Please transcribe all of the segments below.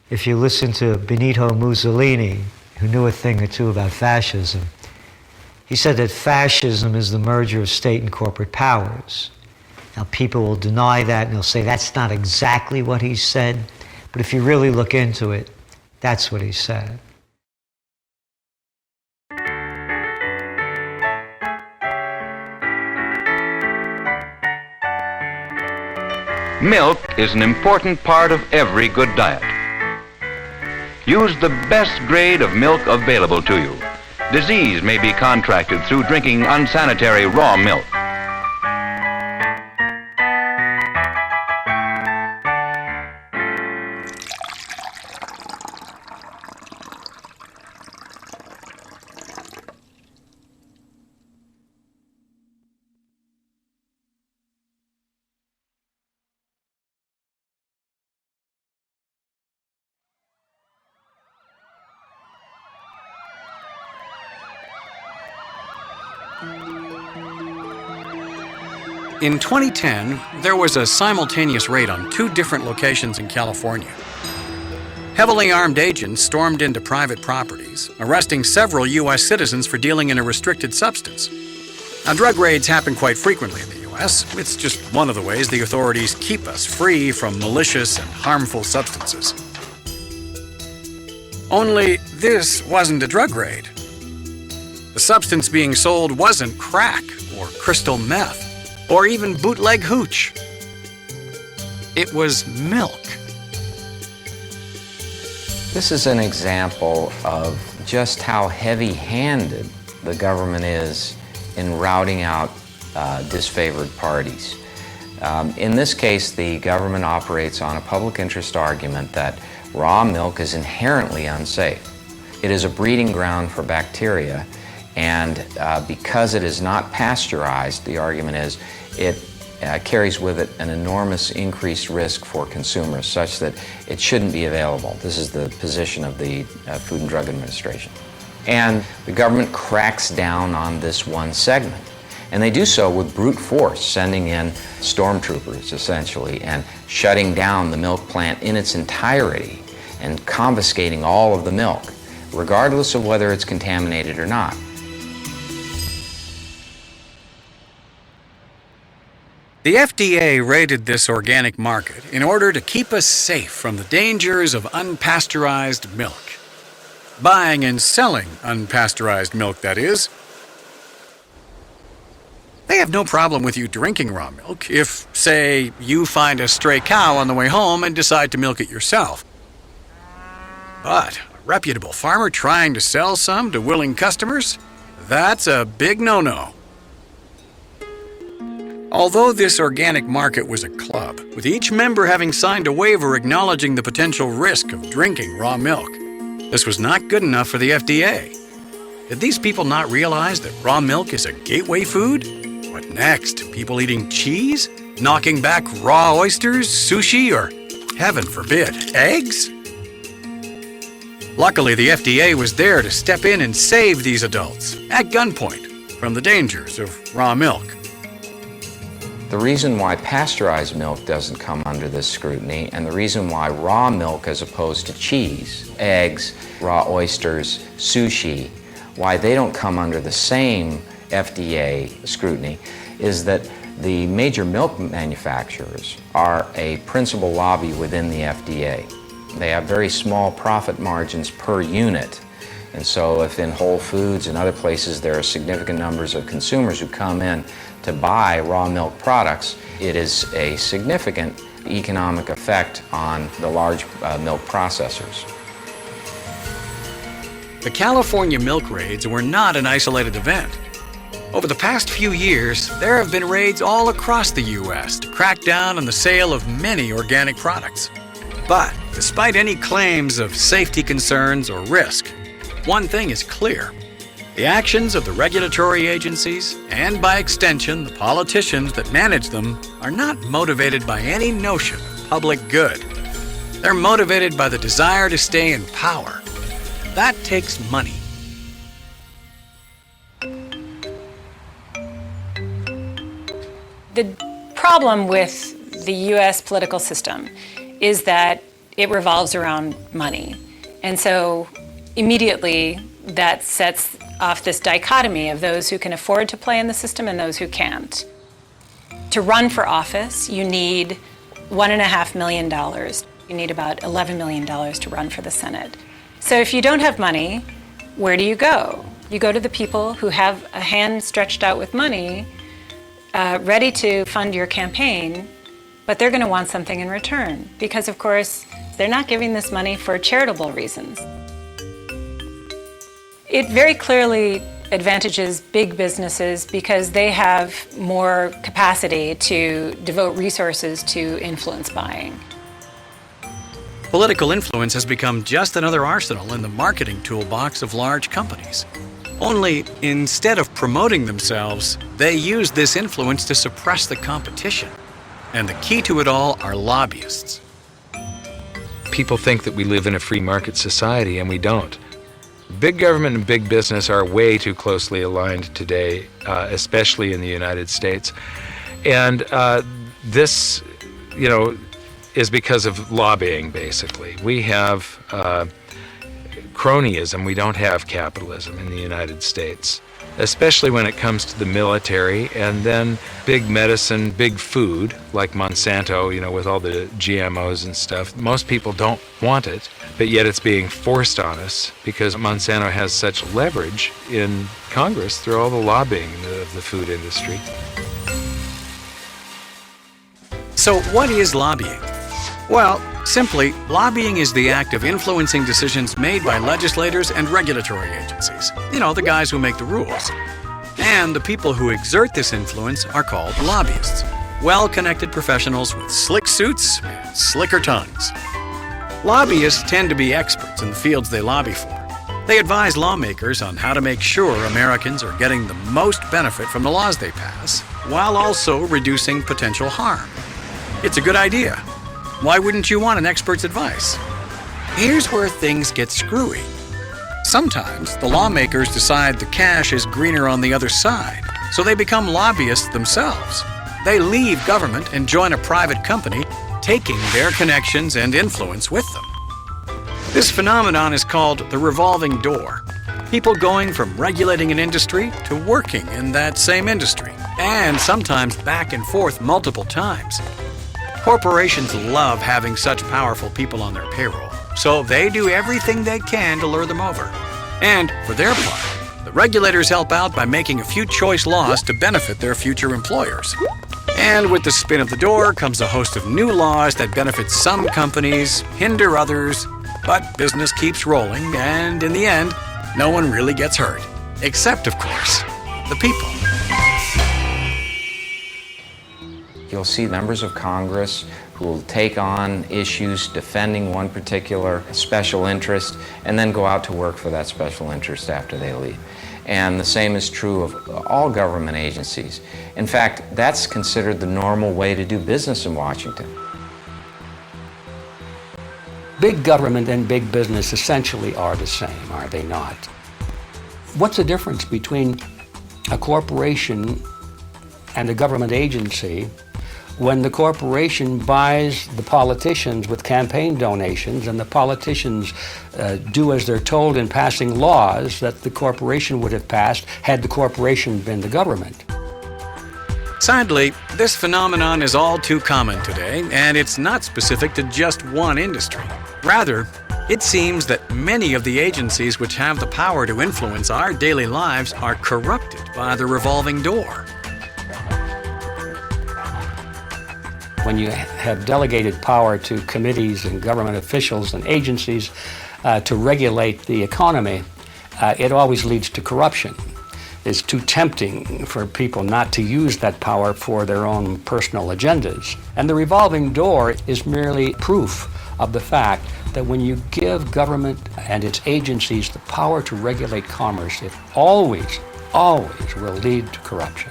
If you listen to Benito Mussolini, who knew a thing or two about fascism, he said that fascism is the merger of state and corporate powers. Now, people will deny that and they'll say that's not exactly what he said, but if you really look into it, that's what he said. Milk is an important part of every good diet. Use the best grade of milk available to you. Disease may be contracted through drinking unsanitary raw milk. In 2010, there was a simultaneous raid on 2 different locations in California. Heavily armed agents stormed into private properties, arresting several U.S. citizens for dealing in a restricted substance. Now, drug raids happen quite frequently in the U.S. It's just one of the ways the authorities keep us free from malicious and harmful substances. Only this wasn't a drug raid. The substance being sold wasn't crack or crystal meth, or even bootleg hooch. It was milk. This is an example of just how heavy-handed the government is in routing out disfavored parties. In this case, the government operates on a public interest argument that raw milk is inherently unsafe. It is a breeding ground for bacteria, and because it is not pasteurized, the argument is, it carries with it an enormous increased risk for consumers, such that it shouldn't be available. This is the position of the Food and Drug Administration. And the government cracks down on this one segment. And they do so with brute force, sending in stormtroopers, essentially, and shutting down the milk plant in its entirety and confiscating all of the milk, regardless of whether it's contaminated or not. The FDA raided this organic market in order to keep us safe from the dangers of unpasteurized milk. Buying and selling unpasteurized milk, that is. They have no problem with you drinking raw milk if, say, you find a stray cow on the way home and decide to milk it yourself. But a reputable farmer trying to sell some to willing customers? That's a big no-no. Although this organic market was a club, with each member having signed a waiver acknowledging the potential risk of drinking raw milk, this was not good enough for the FDA. Did these people not realize that raw milk is a gateway food? What next? People eating cheese? Knocking back raw oysters, sushi, or, heaven forbid, eggs? Luckily, the FDA was there to step in and save these adults, at gunpoint, from the dangers of raw milk. The reason why pasteurized milk doesn't come under this scrutiny, and the reason why raw milk as opposed to cheese, eggs, raw oysters, sushi, why they don't come under the same FDA scrutiny, is that the major milk manufacturers are a principal lobby within the FDA. They have very small profit margins per unit. And so if in Whole Foods and other places there are significant numbers of consumers who come in to buy raw milk products, it is a significant economic effect on the large milk processors. The California milk raids were not an isolated event. Over the past few years, there have been raids all across the U.S. to crack down on the sale of many organic products. But despite any claims of safety concerns or risk, one thing is clear. The actions of the regulatory agencies, and by extension the politicians that manage them, are not motivated by any notion of public good. They're motivated by the desire to stay in power. That takes money. The problem with the U.S. political system is that it revolves around money. And so immediately that sets off this dichotomy of those who can afford to play in the system and those who can't. To run for office, you need $1.5 million. You need about $11 million to run for the Senate. So if you don't have money, where do you go? You go to the people who have a hand stretched out with money, ready to fund your campaign, but they're going to want something in return because, of course, they're not giving this money for charitable reasons. It very clearly advantages big businesses because they have more capacity to devote resources to influence buying. Political influence has become just another arsenal in the marketing toolbox of large companies. Only instead of promoting themselves, they use this influence to suppress the competition. And the key to it all are lobbyists. People think that we live in a free market society, and we don't. Big government and big business are way too closely aligned today, especially in the United States. And this, is because of lobbying, basically. We have cronyism. We don't have capitalism in the United States, especially when it comes to the military, and then big medicine, big food, like Monsanto, with all the GMOs and stuff. Most people don't want it, but yet it's being forced on us because Monsanto has such leverage in Congress through all the lobbying of the food industry. So what is lobbying? Well, simply, lobbying is the act of influencing decisions made by legislators and regulatory agencies. The guys who make the rules. And the people who exert this influence are called lobbyists. Well-connected professionals with slick suits and slicker tongues. Lobbyists tend to be experts in the fields they lobby for. They advise lawmakers on how to make sure Americans are getting the most benefit from the laws they pass, while also reducing potential harm. It's a good idea. Why wouldn't you want an expert's advice? Here's where things get screwy. Sometimes the lawmakers decide the cash is greener on the other side, so they become lobbyists themselves. They leave government and join a private company, taking their connections and influence with them. This phenomenon is called the revolving door. People going from regulating an industry to working in that same industry, and sometimes back and forth multiple times. Corporations love having such powerful people on their payroll, so they do everything they can to lure them over. And for their part, the regulators help out by making a few choice laws to benefit their future employers. And with the spin of the door comes a host of new laws that benefit some companies, hinder others, but business keeps rolling, and in the end, no one really gets hurt. Except, of course, the people. You'll see members of Congress who will take on issues defending one particular special interest and then go out to work for that special interest after they leave. And the same is true of all government agencies. In fact, that's considered the normal way to do business in Washington. Big government and big business essentially are the same, are they not? What's the difference between a corporation and a government agency when the corporation buys the politicians with campaign donations and the politicians do as they're told in passing laws that the corporation would have passed had the corporation been the government? Sadly, this phenomenon is all too common today, and it's not specific to just one industry. Rather, it seems that many of the agencies which have the power to influence our daily lives are corrupted by the revolving door. When you have delegated power to committees and government officials and agencies to regulate the economy, it always leads to corruption. It's too tempting for people not to use that power for their own personal agendas. And the revolving door is merely proof of the fact that when you give government and its agencies the power to regulate commerce, it always will lead to corruption.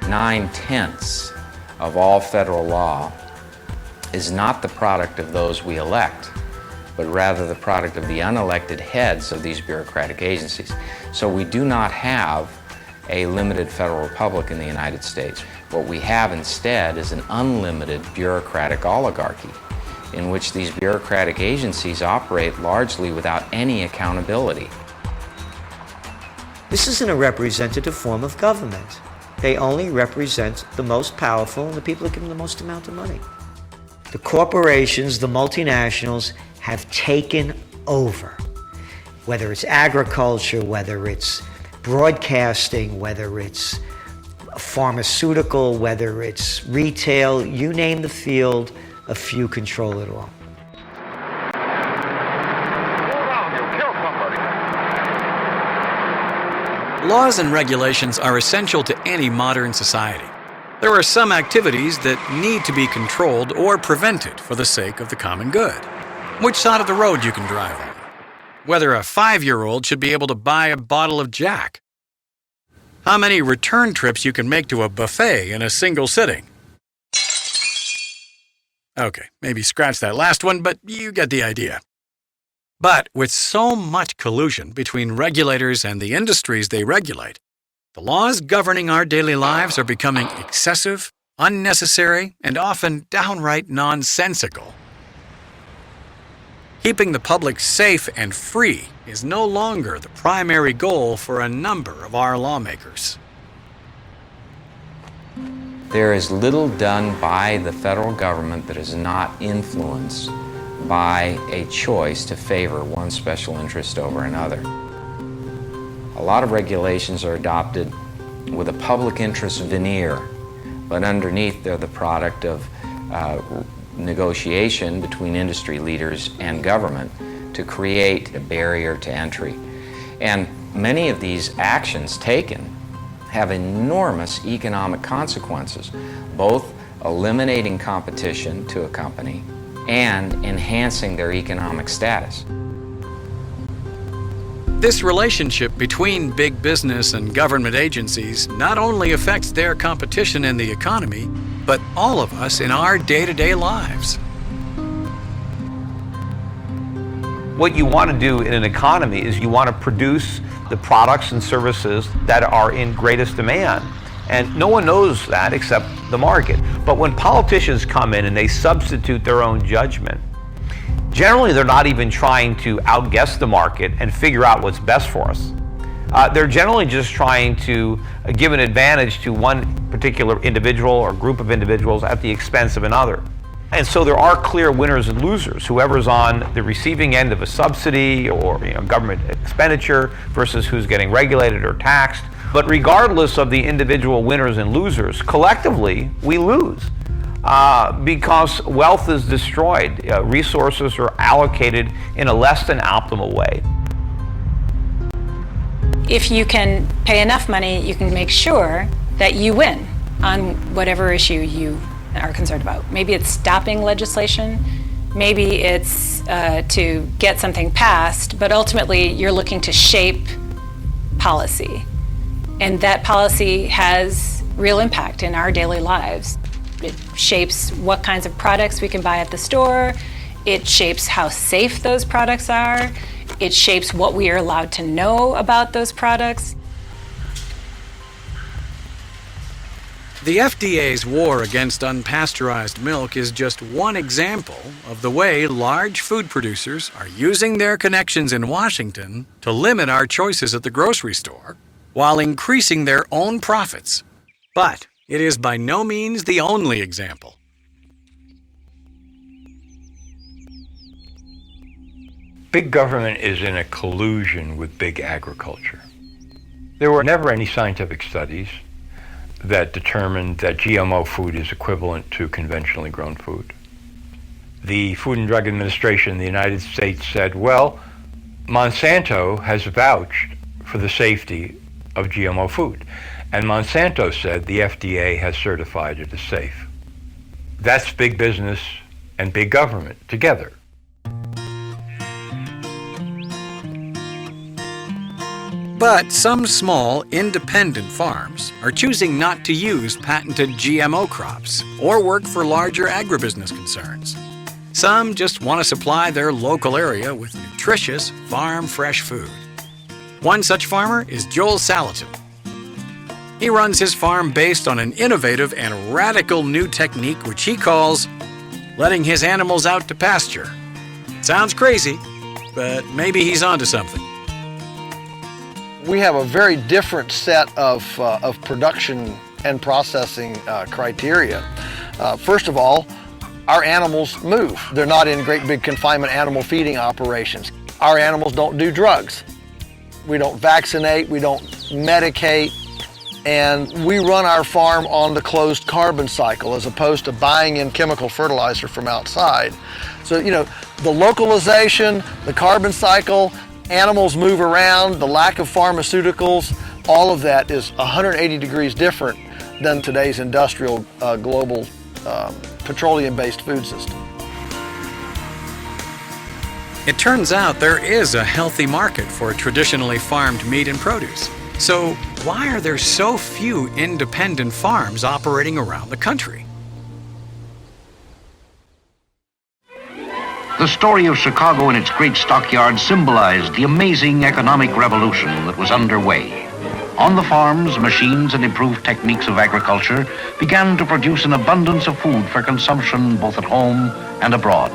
9/10 of all federal law is not the product of those we elect, but rather the product of the unelected heads of these bureaucratic agencies. So we do not have a limited federal republic in the United States. What we have instead is an unlimited bureaucratic oligarchy in which these bureaucratic agencies operate largely without any accountability. This isn't a representative form of government. They only represent the most powerful and the people that give them the most amount of money. The corporations, the multinationals, have taken over. Whether it's agriculture, whether it's broadcasting, whether it's pharmaceutical, whether it's retail, you name the field, a few control it all. Laws and regulations are essential to any modern society. There are some activities that need to be controlled or prevented for the sake of the common good. Which side of the road you can drive on. Whether a 5-year-old should be able to buy a bottle of Jack. How many return trips you can make to a buffet in a single sitting. Okay, maybe scratch that last one, but you get the idea. But with so much collusion between regulators and the industries they regulate, the laws governing our daily lives are becoming excessive, unnecessary, and often downright nonsensical. Keeping the public safe and free is no longer the primary goal for a number of our lawmakers. There is little done by the federal government that is not influenced by a choice to favor one special interest over another. A lot of regulations are adopted with a public interest veneer, but underneath they're the product of negotiation between industry leaders and government to create a barrier to entry. And many of these actions taken have enormous economic consequences, both eliminating competition to a company and enhancing their economic status. This relationship between big business and government agencies not only affects their competition in the economy, but all of us in our day-to-day lives. What you want to do in an economy is you want to produce the products and services that are in greatest demand. And no one knows that except the market. But when politicians come in and they substitute their own judgment, generally they're not even trying to outguess the market and figure out what's best for us. They're generally just trying to give an advantage to one particular individual or group of individuals at the expense of another. And so there are clear winners and losers. Whoever's on the receiving end of a subsidy or government expenditure versus who's getting regulated or taxed. But regardless of the individual winners and losers, collectively we lose because wealth is destroyed. Resources are allocated in a less than optimal way. If you can pay enough money, you can make sure that you win on whatever issue you are concerned about. Maybe it's stopping legislation, maybe it's to get something passed, but ultimately you're looking to shape policy. And that policy has real impact in our daily lives. It shapes what kinds of products we can buy at the store, it shapes how safe those products are, it shapes what we are allowed to know about those products. The FDA's war against unpasteurized milk is just one example of the way large food producers are using their connections in Washington to limit our choices at the grocery store while increasing their own profits. But it is by no means the only example. Big government is in a collusion with big agriculture. There were never any scientific studies that determined that GMO food is equivalent to conventionally grown food. The Food and Drug Administration in the United States said, well, Monsanto has vouched for the safety of GMO food. And Monsanto said the FDA has certified it as safe. That's big business and big government together. But some small, independent farms are choosing not to use patented GMO crops or work for larger agribusiness concerns. Some just want to supply their local area with nutritious, farm-fresh food. One such farmer is Joel Salatin. He runs his farm based on an innovative and radical new technique which he calls letting his animals out to pasture. Sounds crazy, but maybe he's onto something. We have a very different set of production and processing criteria. First of all, our animals move. They're not in great big confinement animal feeding operations. Our animals don't do drugs. We don't vaccinate, we don't medicate, and we run our farm on the closed carbon cycle as opposed to buying in chemical fertilizer from outside. So, the localization, the carbon cycle, animals move around, the lack of pharmaceuticals, all of that is 180 degrees different than today's industrial global petroleum-based food system. It turns out there is a healthy market for traditionally farmed meat and produce. So why are there so few independent farms operating around the country? The story of Chicago and its great stockyards symbolized the amazing economic revolution that was underway. On the farms, machines and improved techniques of agriculture began to produce an abundance of food for consumption both at home and abroad.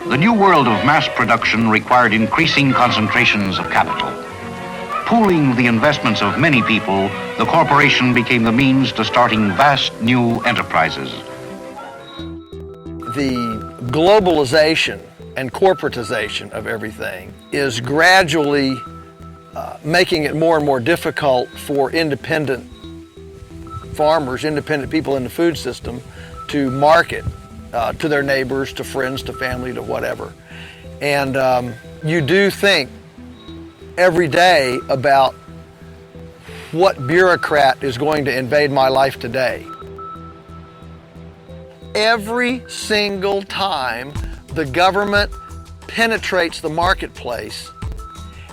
The new world of mass production required increasing concentrations of capital. Pooling the investments of many people, the corporation became the means to starting vast new enterprises. The globalization and corporatization of everything is gradually making it more and more difficult for independent farmers, independent people in the food system to market to their neighbors, to friends, to family, to whatever. And you do think every day about what bureaucrat is going to invade my life today. Every single time the government penetrates the marketplace,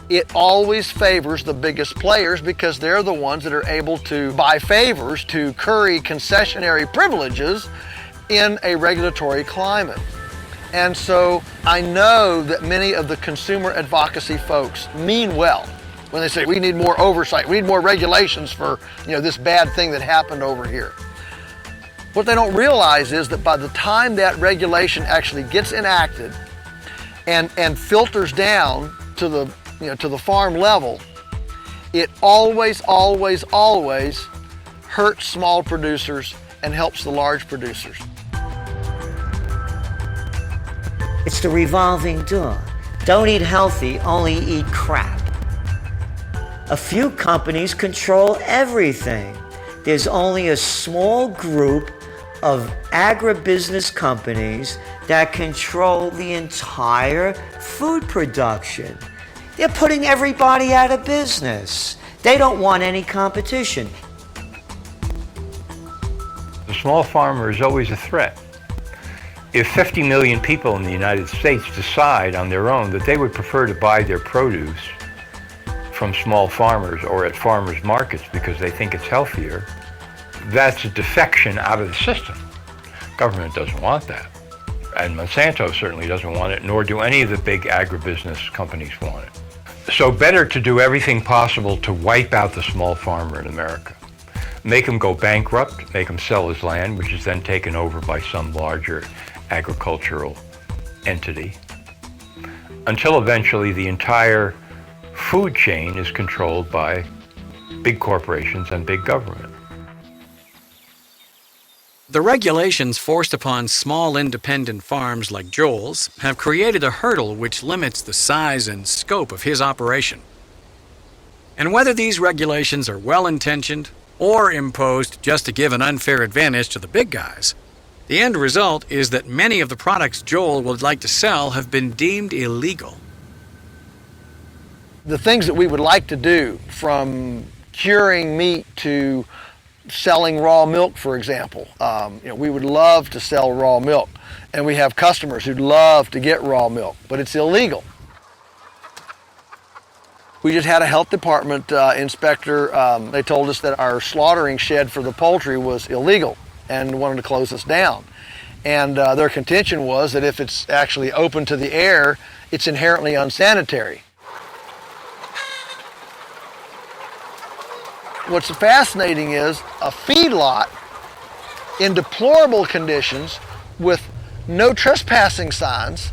it always favors the biggest players because they're the ones that are able to buy favors, to curry concessionary privileges in a regulatory climate. And so I know that many of the consumer advocacy folks mean well when they say we need more oversight, we need more regulations for this bad thing that happened over here. What they don't realize is that by the time that regulation actually gets enacted and filters down to the farm level, it always hurts small producers and helps the large producers. It's the revolving door. Don't eat healthy, only eat crap. A few companies control everything. There's only a small group of agribusiness companies that control the entire food production. They're putting everybody out of business. They don't want any competition. The small farmer is always a threat. If 50 million people in the United States decide on their own that they would prefer to buy their produce from small farmers or at farmers markets because they think it's healthier, that's a defection out of the system. Government doesn't want that. And Monsanto certainly doesn't want it, nor do any of the big agribusiness companies want it. So better to do everything possible to wipe out the small farmer in America. Make him go bankrupt, make him sell his land, which is then taken over by some larger agricultural entity, until eventually the entire food chain is controlled by big corporations and big government. The regulations forced upon small independent farms like Joel's have created a hurdle which limits the size and scope of his operation. And whether these regulations are well-intentioned or imposed just to give an unfair advantage to the big guys, the end result is that many of the products Joel would like to sell have been deemed illegal. The things that we would like to do, from curing meat to selling raw milk, for example. We would love to sell raw milk, and we have customers who'd love to get raw milk, but it's illegal. We just had a health department inspector. They told us that our slaughtering shed for the poultry was illegal and wanted to close us down. And their contention was that if it's actually open to the air, it's inherently unsanitary. what's fascinating is a feedlot in deplorable conditions with no trespassing signs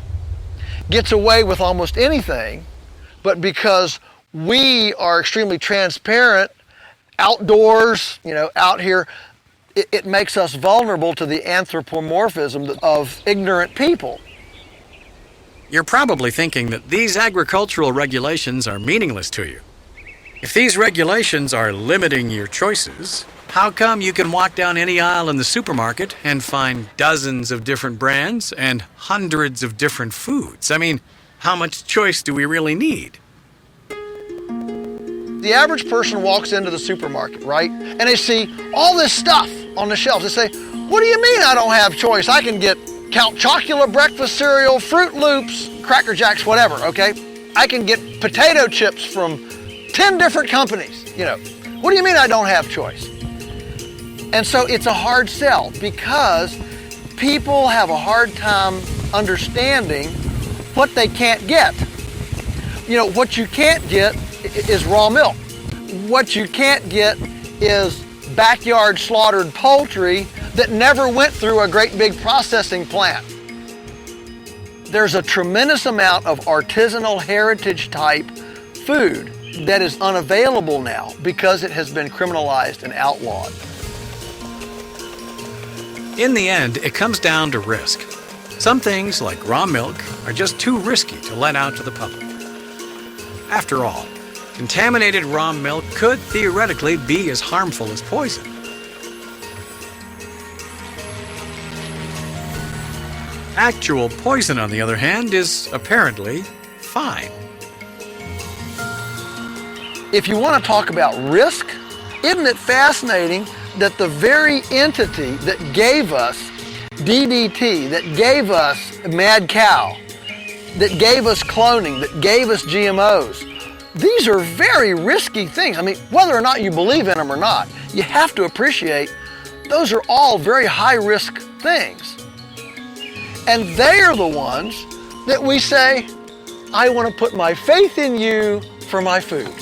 gets away with almost anything, but because we are extremely transparent outdoors, out here, it makes us vulnerable to the anthropomorphism of ignorant people. You're probably thinking that these agricultural regulations are meaningless to you. If these regulations are limiting your choices, how come you can walk down any aisle in the supermarket and find dozens of different brands and hundreds of different foods? I mean, how much choice do we really need? The average person walks into the supermarket, right? And they see all this stuff on the shelves. They say, what do you mean I don't have choice? I can get Count Chocula breakfast cereal, Fruit Loops, Cracker Jacks, whatever, okay? I can get potato chips from 10 different companies, What do you mean I don't have choice? And so it's a hard sell because people have a hard time understanding what they can't get. What you can't get is raw milk. What you can't get is backyard slaughtered poultry that never went through a great big processing plant. There's a tremendous amount of artisanal heritage type food that is unavailable now because it has been criminalized and outlawed. In the end, it comes down to risk. Some things, like raw milk, are just too risky to let out to the public. After all, contaminated raw milk could theoretically be as harmful as poison. Actual poison, on the other hand, is apparently fine. If you want to talk about risk, isn't it fascinating that the very entity that gave us DDT, that gave us mad cow, that gave us cloning, that gave us GMOs, these are very risky things. I mean, whether or not you believe in them or not, you have to appreciate those are all very high-risk things. And they are the ones that we say, I want to put my faith in you for my food.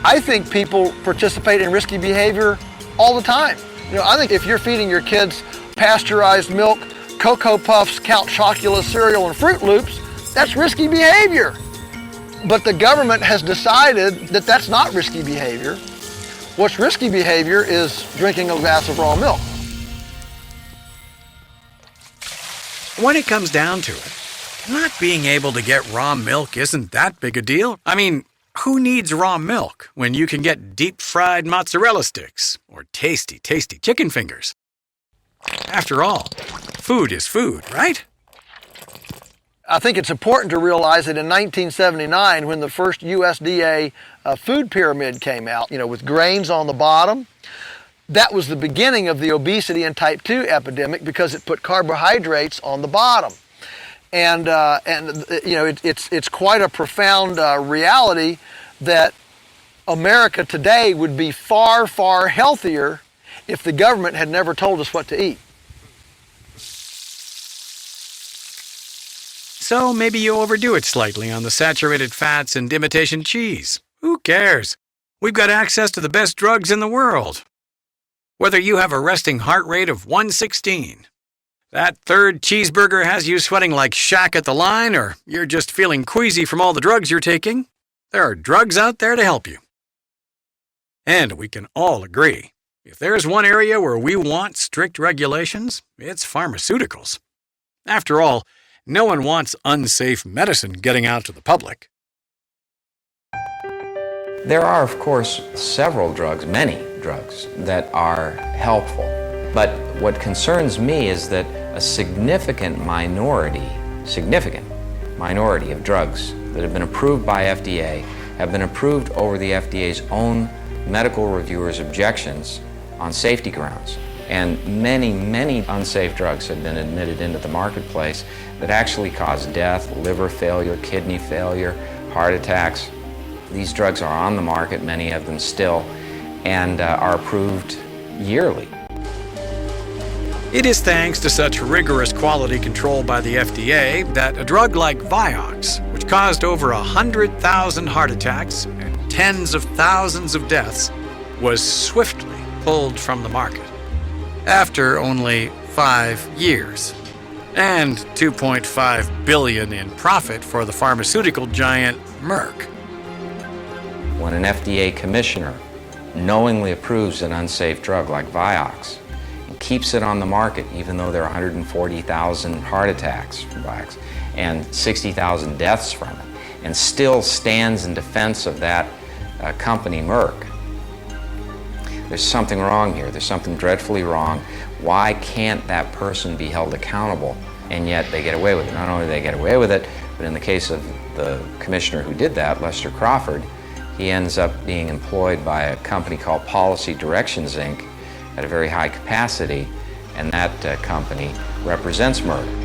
I think people participate in risky behavior all the time. I think if you're feeding your kids pasteurized milk, Cocoa Puffs, Count Chocula cereal, and Fruit Loops, that's risky behavior. But the government has decided that that's not risky behavior. What's risky behavior is drinking a glass of raw milk. When it comes down to it, not being able to get raw milk isn't that big a deal. I mean, who needs raw milk when you can get deep-fried mozzarella sticks or tasty, tasty chicken fingers? After all, food is food, right? I think it's important to realize that in 1979, when the first USDA food pyramid came out, with grains on the bottom, that was the beginning of the obesity and type 2 epidemic because it put carbohydrates on the bottom. And it's quite a profound reality that America today would be far, far healthier if the government had never told us what to eat. So maybe you overdo it slightly on the saturated fats and imitation cheese. Who cares? We've got access to the best drugs in the world. Whether you have a resting heart rate of 116, that third cheeseburger has you sweating like Shaq at the line, or you're just feeling queasy from all the drugs you're taking, there are drugs out there to help you. And we can all agree, if there's one area where we want strict regulations, it's pharmaceuticals. After all, no one wants unsafe medicine getting out to the public. There are, of course, several drugs, many drugs, that are helpful. But what concerns me is that a significant minority of drugs that have been approved by FDA have been approved over the FDA's own medical reviewers' objections on safety grounds. And many, many unsafe drugs have been admitted into the marketplace that actually cause death, liver failure, kidney failure, heart attacks. These drugs are on the market, many of them still, and are approved yearly. It is thanks to such rigorous quality control by the FDA that a drug like Vioxx, which caused over 100,000 heart attacks and tens of thousands of deaths, was swiftly pulled from the market after only 5 years, and $2.5 billion in profit for the pharmaceutical giant Merck. When an FDA commissioner knowingly approves an unsafe drug like Vioxx and keeps it on the market even though there are 140,000 heart attacks from Vioxx and 60,000 deaths from it, and still stands in defense of that company, Merck, there's something wrong here. There's something dreadfully wrong. Why can't that person be held accountable? And yet they get away with it. Not only do they get away with it, but in the case of the commissioner who did that, Lester Crawford, he ends up being employed by a company called Policy Directions, Inc. at a very high capacity, and that company represents Merck.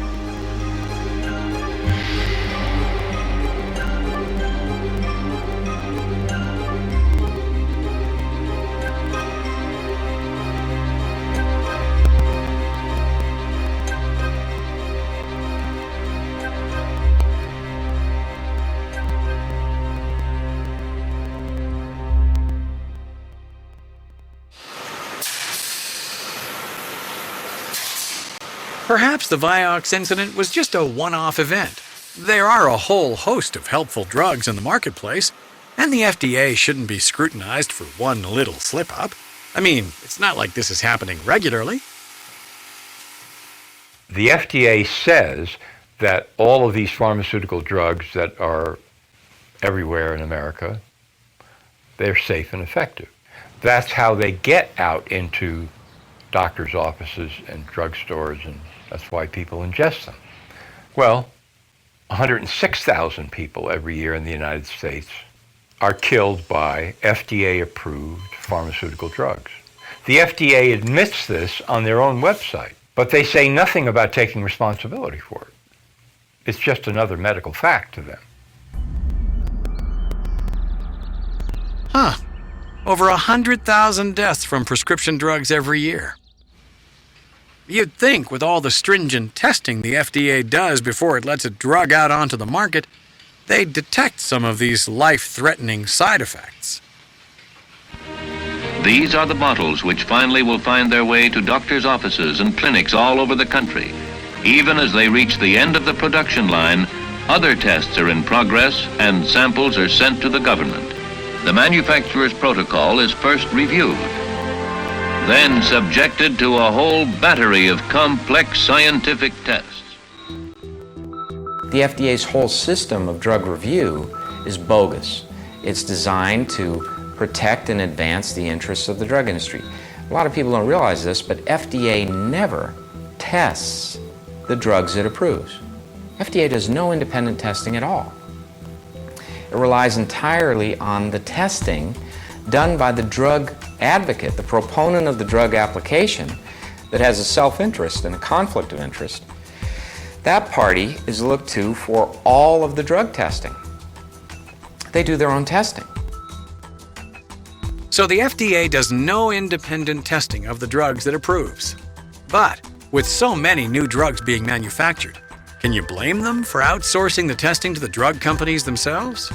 Perhaps the Vioxx incident was just a one-off event. There are a whole host of helpful drugs in the marketplace, and the FDA shouldn't be scrutinized for one little slip-up. I mean, it's not like this is happening regularly. The FDA says that all of these pharmaceutical drugs that are everywhere in America, they're safe and effective. That's how they get out into doctors' offices and drugstores, and that's why people ingest them. Well, 106,000 people every year in the United States are killed by FDA-approved pharmaceutical drugs. The FDA admits this on their own website, but they say nothing about taking responsibility for it. It's just another medical fact to them. Huh. Over 100,000 deaths from prescription drugs every year. You'd think with all the stringent testing the FDA does before it lets a drug out onto the market, they'd detect some of these life-threatening side effects. These are the bottles which finally will find their way to doctors' offices and clinics all over the country. Even as they reach the end of the production line, other tests are in progress and samples are sent to the government. The manufacturer's protocol is first reviewed, then subjected to a whole battery of complex scientific tests. The FDA's whole system of drug review is bogus. It's designed to protect and advance the interests of the drug industry. A lot of people don't realize this, but FDA never tests the drugs it approves. FDA does no independent testing at all. It relies entirely on the testing done by the drug advocate, the proponent of the drug application that has a self-interest and a conflict of interest. That party is looked to for all of the drug testing. They do their own testing. So the FDA does no independent testing of the drugs it approves. But with so many new drugs being manufactured, can you blame them for outsourcing the testing to the drug companies themselves?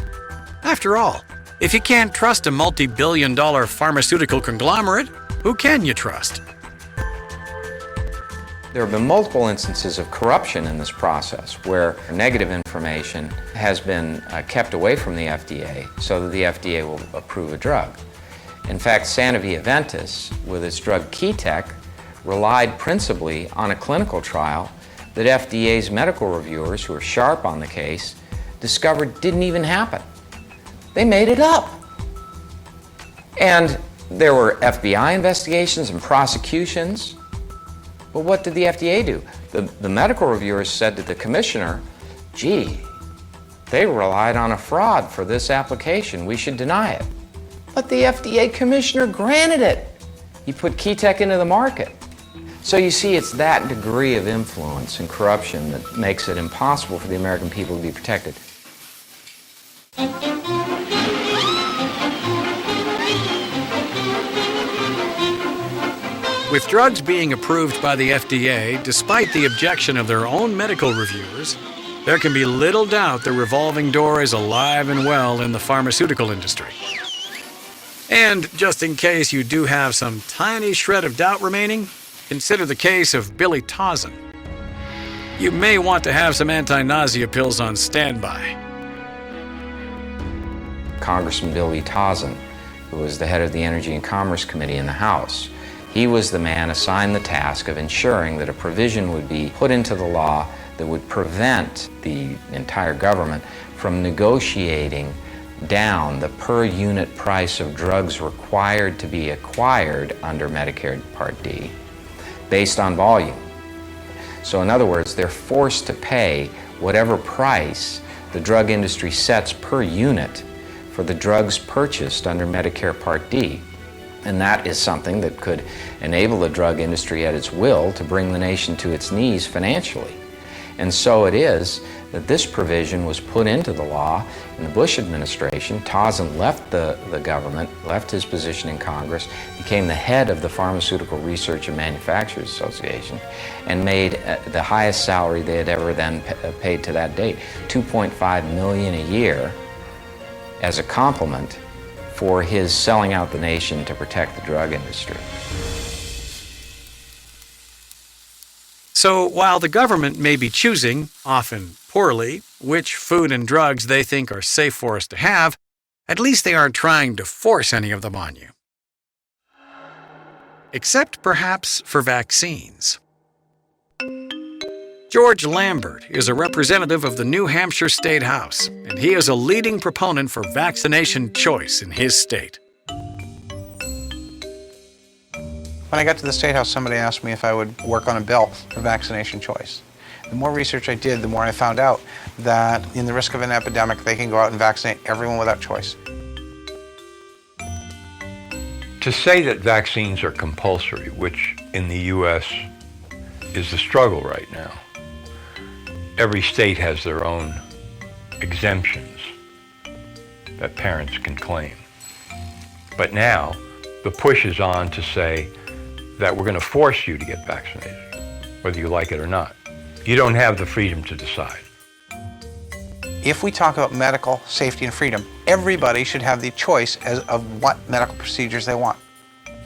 After all, if you can't trust a multi-billion-dollar pharmaceutical conglomerate, who can you trust? There have been multiple instances of corruption in this process where negative information has been kept away from the FDA so that the FDA will approve a drug. In fact, Sanofi Aventis, with its drug Keytec, relied principally on a clinical trial that FDA's medical reviewers, who are sharp on the case, discovered didn't even happen. They made it up. And there were FBI investigations and prosecutions. But what did the FDA do? The medical reviewers said to the commissioner, gee, they relied on a fraud for this application. We should deny it. But the FDA commissioner granted it. He put Keytec into the market. So you see, it's that degree of influence and corruption that makes it impossible for the American people to be protected. With drugs being approved by the FDA, despite the objection of their own medical reviewers, there can be little doubt the revolving door is alive and well in the pharmaceutical industry. And just in case you do have some tiny shred of doubt remaining, consider the case of Billy Tauzin. You may want to have some anti-nausea pills on standby. Congressman Billy Tauzin, who was the head of the Energy and Commerce Committee in the House, he was the man assigned the task of ensuring that a provision would be put into the law that would prevent the entire government from negotiating down the per unit price of drugs required to be acquired under Medicare Part D based on volume. So in other words, they're forced to pay whatever price the drug industry sets per unit for the drugs purchased under Medicare Part D. And that is something that could enable the drug industry at its will to bring the nation to its knees financially. And so it is that this provision was put into the law in the Bush administration. Tauzin left the government, left his position in Congress, became the head of the Pharmaceutical Research and Manufacturers Association, and made the highest salary they had ever then paid to that date, $2.5 million a year, as a compliment for his selling out the nation to protect the drug industry. So while the government may be choosing, often poorly, which food and drugs they think are safe for us to have, at least they aren't trying to force any of them on you. Except perhaps for vaccines. George Lambert is a representative of the New Hampshire State House, and he is a leading proponent for vaccination choice in his state. When I got to the State House, somebody asked me if I would work on a bill for vaccination choice. The more research I did, the more I found out that in the risk of an epidemic, they can go out and vaccinate everyone without choice. To say that vaccines are compulsory, which in the U.S. is the struggle right now, every state has their own exemptions that parents can claim. But now, the push is on to say that we're going to force you to get vaccinated, whether you like it or not. You don't have the freedom to decide. If we talk about medical safety and freedom, everybody should have the choice of what medical procedures they want.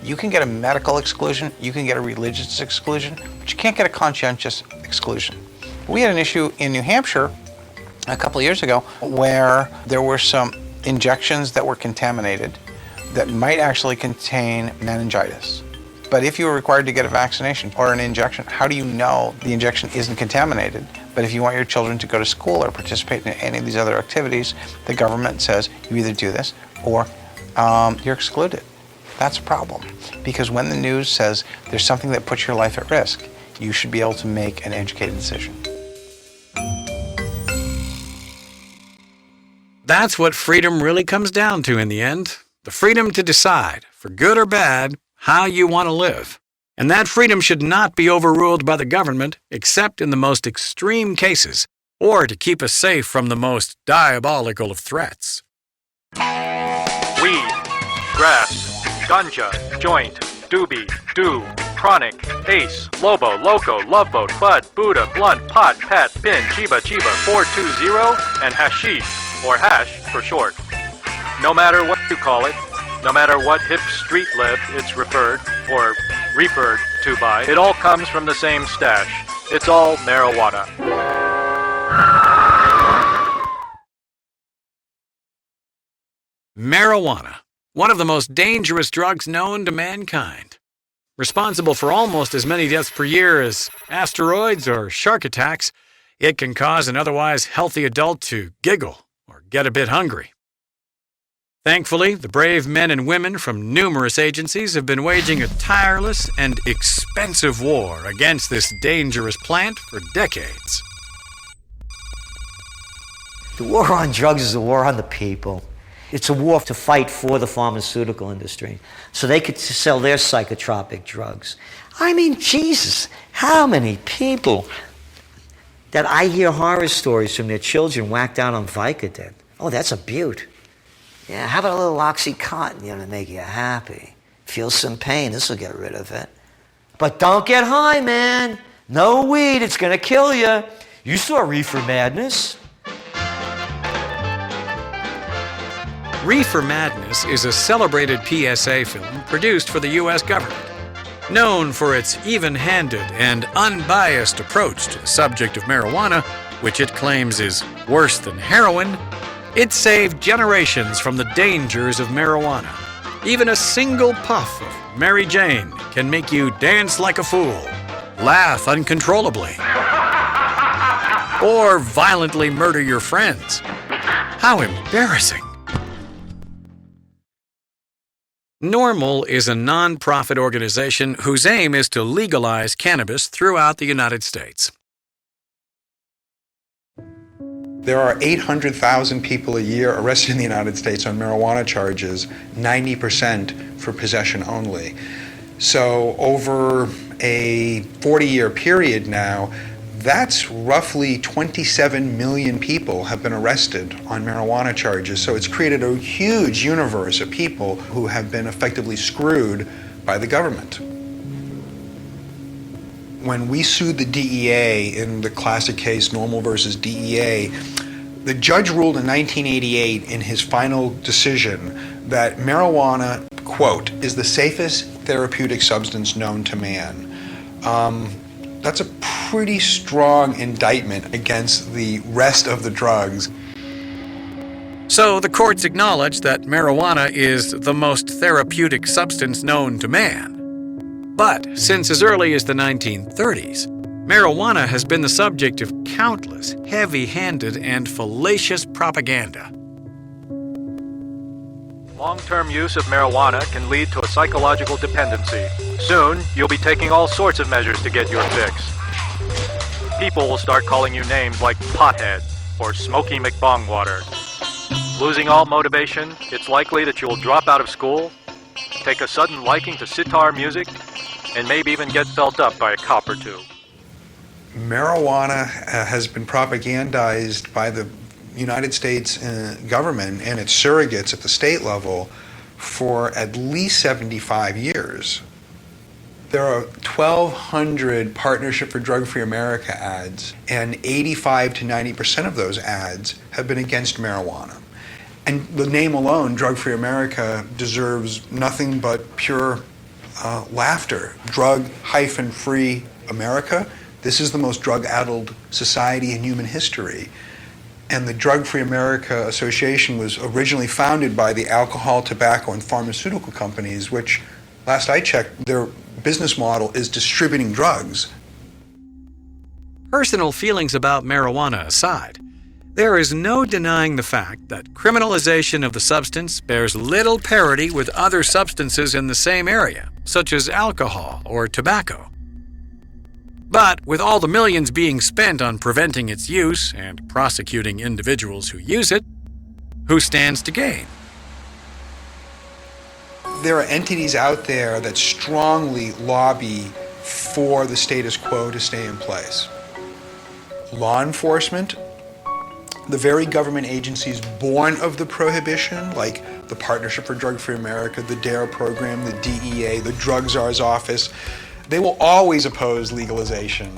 You can get a medical exclusion, you can get a religious exclusion, but you can't get a conscientious exclusion. We had an issue in New Hampshire a couple of years ago where there were some injections that were contaminated that might actually contain meningitis. But if you were required to get a vaccination or an injection, how do you know the injection isn't contaminated? But if you want your children to go to school or participate in any of these other activities, the government says you either do this or you're excluded. That's a problem. Because when the news says there's something that puts your life at risk, you should be able to make an educated decision. That's what freedom really comes down to in the end. The freedom to decide, for good or bad, how you want to live. And that freedom should not be overruled by the government, except in the most extreme cases, or to keep us safe from the most diabolical of threats. Weed, grass, ganja, joint, doobie, do, chronic, ace, lobo, loco, loveboat, bud, buddha, blunt, pot, pat, bin, chiba, 420, and hashish, or hash for short. No matter what you call it, no matter what hip street lib it's referred or referred to by, it all comes from the same stash. It's all marijuana. Marijuana, one of the most dangerous drugs known to mankind. Responsible for almost as many deaths per year as asteroids or shark attacks, it can cause an otherwise healthy adult to giggle or get a bit hungry. Thankfully, the brave men and women from numerous agencies have been waging a tireless and expensive war against this dangerous plant for decades. The war on drugs is a war on the people. It's a war to fight for the pharmaceutical industry so they could sell their psychotropic drugs. I mean, Jesus, how many people that I hear horror stories from their children whacked out on Vicodin. Oh, that's a beaut. Yeah, how about a little OxyContin, to make you happy? Feel some pain, this will get rid of it. But don't get high, man. No weed, it's gonna kill you. You saw Reefer Madness. Reefer Madness is a celebrated PSA film produced for the U.S. government. Known for its even-handed and unbiased approach to the subject of marijuana, which it claims is worse than heroin, it saved generations from the dangers of marijuana. Even a single puff of Mary Jane can make you dance like a fool, laugh uncontrollably, or violently murder your friends. How embarrassing. NORML is a non-profit organization whose aim is to legalize cannabis throughout the United States. There are 800,000 people a year arrested in the United States on marijuana charges, 90% for possession only. So over a 40-year period now, that's roughly 27 million people have been arrested on marijuana charges. So it's created a huge universe of people who have been effectively screwed by the government. When we sued the DEA in the classic case NORML versus DEA, the judge ruled in 1988 in his final decision that marijuana, quote, is the safest therapeutic substance known to man. That's a pretty strong indictment against the rest of the drugs. So the courts acknowledge that marijuana is the most therapeutic substance known to man. But since as early as the 1930s, marijuana has been the subject of countless heavy-handed and fallacious propaganda. Long-term use of marijuana can lead to a psychological dependency. Soon, you'll be taking all sorts of measures to get your fix. People will start calling you names like pothead or Smoky McBongwater. Losing all motivation, it's likely that you will drop out of school, take a sudden liking to sitar music, and maybe even get felt up by a cop or two. Marijuana has been propagandized by the United States government and its surrogates at the state level for at least 75 years. There are 1,200 Partnership for Drug-Free America ads, and 85 to 90% of those ads have been against marijuana. And the name alone, Drug-Free America, deserves nothing but pure laughter. Drug-free America. This is the most drug-addled society in human history. And the Drug-Free America Association was originally founded by the alcohol, tobacco, and pharmaceutical companies, which, last I checked, their business model is distributing drugs. Personal feelings about marijuana aside, there is no denying the fact that criminalization of the substance bears little parity with other substances in the same area, such as alcohol or tobacco. But with all the millions being spent on preventing its use and prosecuting individuals who use it, who stands to gain? There are entities out there that strongly lobby for the status quo to stay in place. Law enforcement, the very government agencies born of the prohibition, like the Partnership for Drug-Free America, the DARE program, the DEA, the Drug Czar's office, they will always oppose legalization.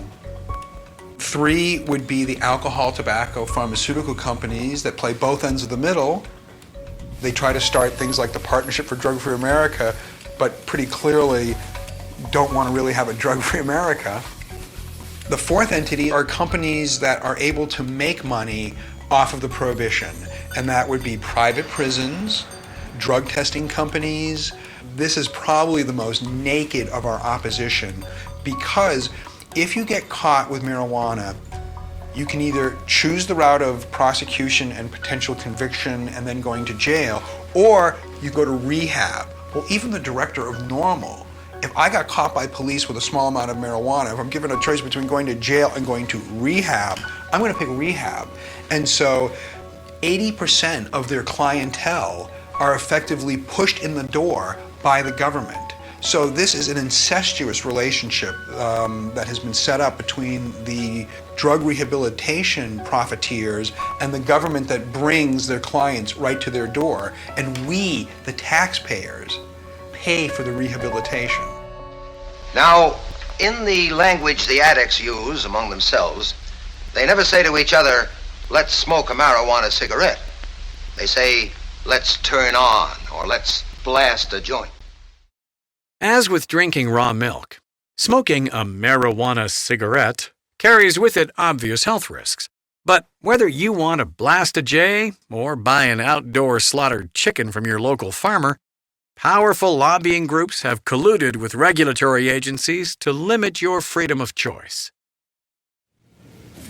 3 would be the alcohol, tobacco, pharmaceutical companies that play both ends of the middle. They try to start things like the Partnership for Drug-Free America, but pretty clearly don't want to really have a drug-free America. The 4th entity are companies that are able to make money off of the prohibition, and that would be private prisons, drug testing companies. This is probably the most naked of our opposition, because if you get caught with marijuana, you can either choose the route of prosecution and potential conviction and then going to jail, or you go to rehab. Well, even the director of NORML, if I got caught by police with a small amount of marijuana, if I'm given a choice between going to jail and going to rehab, I'm going to pick rehab. And so 80% of their clientele are effectively pushed in the door by the government. So this is an incestuous relationship that has been set up between the drug rehabilitation profiteers and the government that brings their clients right to their door. And we, the taxpayers, pay for the rehabilitation. Now, in the language the addicts use among themselves, they never say to each other, "Let's smoke a marijuana cigarette." They say, let's turn on or let's blast a joint. As with drinking raw milk, smoking a marijuana cigarette carries with it obvious health risks. But whether you want to blast a J or buy an outdoor slaughtered chicken from your local farmer, powerful lobbying groups have colluded with regulatory agencies to limit your freedom of choice.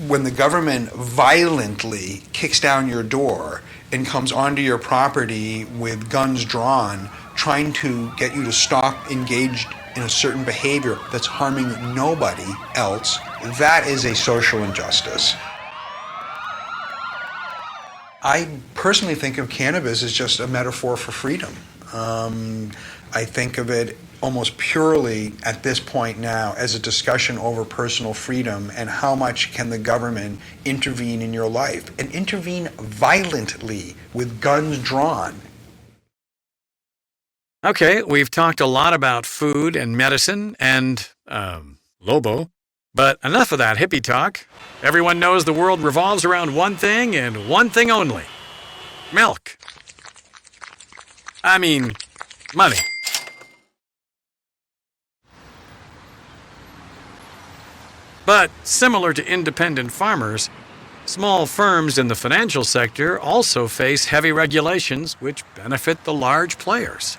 When the government violently kicks down your door and comes onto your property with guns drawn, trying to get you to stop engaged in a certain behavior that's harming nobody else, that is a social injustice. I personally think of cannabis as just a metaphor for freedom. I think of it almost purely at this point now as a discussion over personal freedom and how much can the government intervene in your life, and intervene violently with guns drawn. Okay, we've talked a lot about food and medicine and, Lobo, but enough of that hippie talk. Everyone knows the world revolves around one thing and one thing only: milk. I mean, money. But similar to independent farmers, small firms in the financial sector also face heavy regulations which benefit the large players.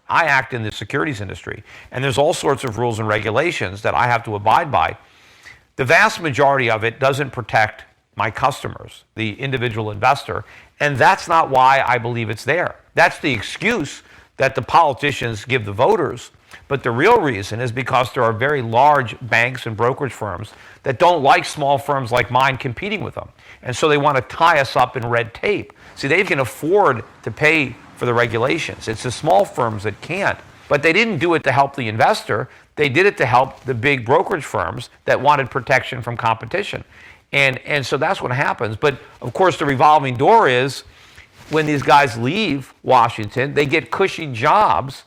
I act in the securities industry, and there's all sorts of rules and regulations that I have to abide by. The vast majority of it doesn't protect my customers, the individual investor, and that's not why I believe it's there. That's the excuse that the politicians give the voters, but the real reason is because there are very large banks and brokerage firms that don't like small firms like mine competing with them, and so they want to tie us up in red tape. See, they can afford to pay for the regulations. It's the small firms that can't. But they didn't do it to help the investor. They did it to help the big brokerage firms that wanted protection from competition. And so that's what happens. But of course, the revolving door is when these guys leave Washington, they get cushy jobs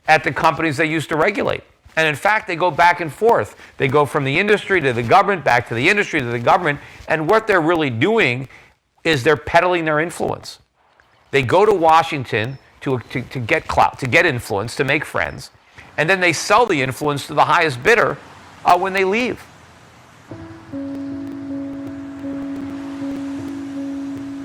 at the companies they used to regulate. And in fact, they go back and forth. They go from the industry to the government, back to the industry to the government. And what they're really doing is they're peddling their influence. They go to Washington to get clout, to get influence, to make friends, and then they sell the influence to the highest bidder when they leave.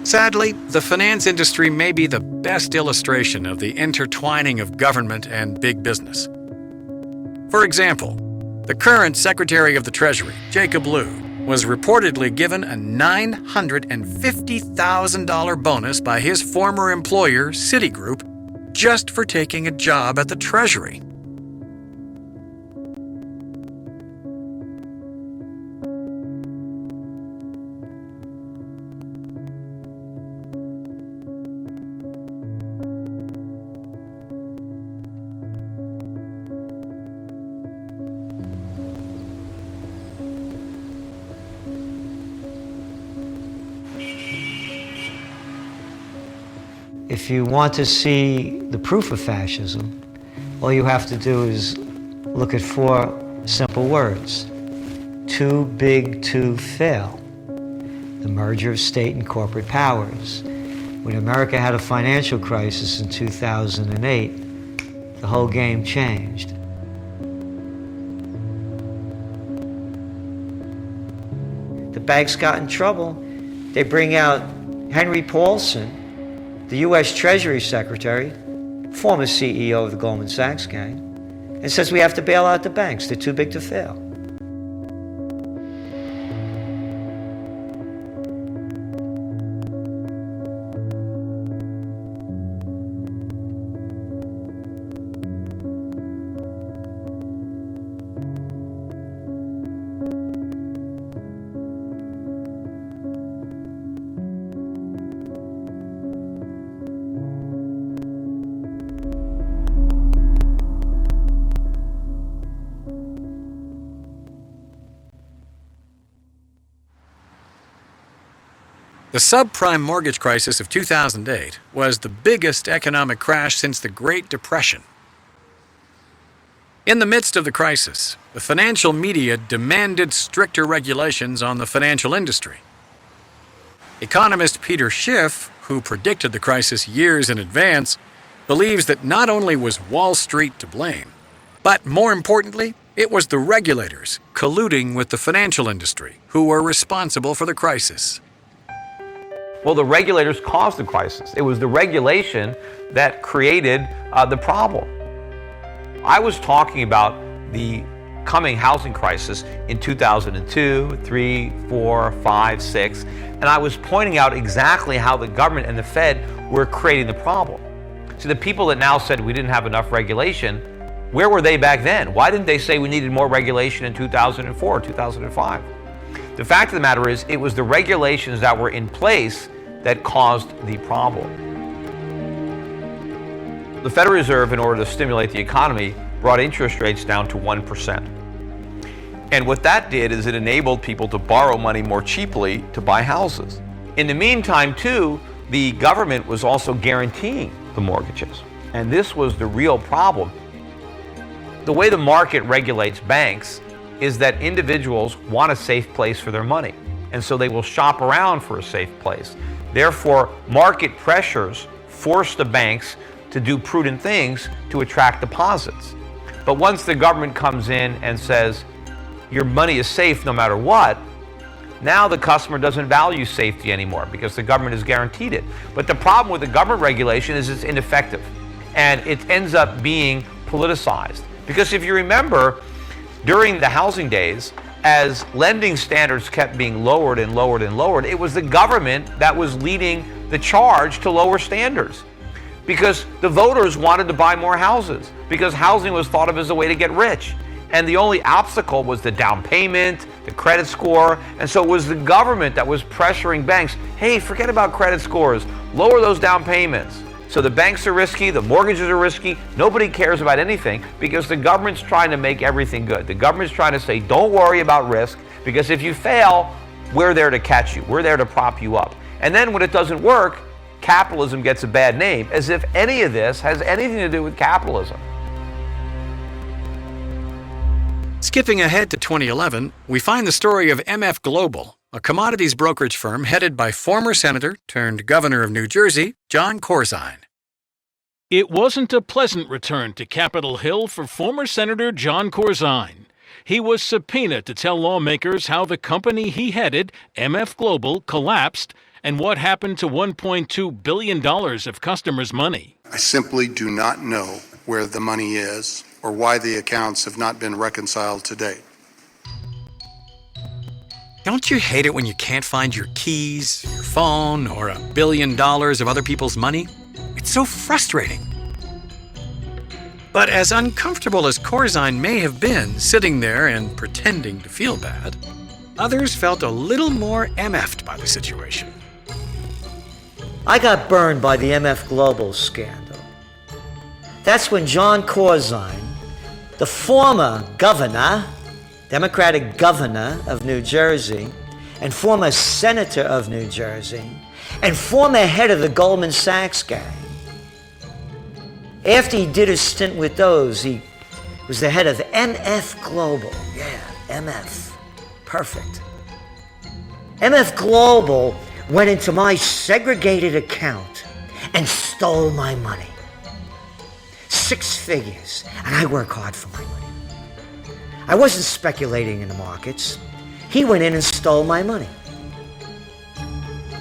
Sadly, the finance industry may be the best illustration of the intertwining of government and big business. For example, the current Secretary of the Treasury, Jacob Lew, was reportedly given a $950,000 bonus by his former employer, Citigroup, just for taking a job at the Treasury. If you want to see the proof of fascism, all you have to do is look at 4 simple words. Too big to fail. The merger of state and corporate powers. When America had a financial crisis in 2008, the whole game changed. The banks got in trouble. They bring out Henry Paulson, the U.S. Treasury Secretary, former CEO of the Goldman Sachs gang, and says we have to bail out the banks. They're too big to fail. The subprime mortgage crisis of 2008 was the biggest economic crash since the Great Depression. In the midst of the crisis, the financial media demanded stricter regulations on the financial industry. Economist Peter Schiff, who predicted the crisis years in advance, believes that not only was Wall Street to blame, but more importantly, it was the regulators colluding with the financial industry who were responsible for the crisis. Well, the regulators caused the crisis. It was the regulation that created the problem. I was talking about the coming housing crisis in 2002, 3, 4, 5, 6, and I was pointing out exactly how the government and the Fed were creating the problem. So the people that now said we didn't have enough regulation, where were they back then? Why didn't they say we needed more regulation in 2004, 2005? The fact of the matter is, it was the regulations that were in place that caused the problem. The Federal Reserve, in order to stimulate the economy, brought interest rates down to 1%. And what that did is it enabled people to borrow money more cheaply to buy houses. In the meantime, too, the government was also guaranteeing the mortgages. And this was the real problem. The way the market regulates banks is that individuals want a safe place for their money, and so they will shop around for a safe place. Therefore, market pressures force the banks to do prudent things to attract deposits. But once the government comes in and says, your money is safe no matter what, now the customer doesn't value safety anymore because the government has guaranteed it. But the problem with the government regulation is it's ineffective, and it ends up being politicized. Because if you remember, during the housing days, as lending standards kept being lowered and lowered and lowered, it was the government that was leading the charge to lower standards. Because the voters wanted to buy more houses, because housing was thought of as a way to get rich. And the only obstacle was the down payment, the credit score, and so it was the government that was pressuring banks, hey, forget about credit scores, lower those down payments. So the banks are risky, the mortgages are risky, nobody cares about anything because the government's trying to make everything good. The government's trying to say, don't worry about risk, because if you fail, we're there to catch you, we're there to prop you up. And then when it doesn't work, capitalism gets a bad name, as if any of this has anything to do with capitalism. Skipping ahead to 2011, we find the story of MF Global, a commodities brokerage firm headed by former Senator turned Governor of New Jersey, John Corzine. It wasn't a pleasant return to Capitol Hill for former Senator John Corzine. He was subpoenaed to tell lawmakers how the company he headed, MF Global, collapsed and what happened to $1.2 billion of customers' money. I simply do not know where the money is or why the accounts have not been reconciled to date. Don't you hate it when you can't find your keys, your phone, or $1 billion of other people's money? It's so frustrating. But as uncomfortable as Corzine may have been sitting there and pretending to feel bad, others felt a little more MF'd by the situation. I got burned by the MF Global scandal. That's when John Corzine, the former governor, Democratic governor of New Jersey, and former senator of New Jersey, and former head of the Goldman Sachs gang. After he did his stint with those, he was the head of MF Global. Yeah, MF. Perfect. MF Global went into my segregated account and stole my money. 6 figures, and I work hard for my money. I wasn't speculating in the markets. He went in and stole my money.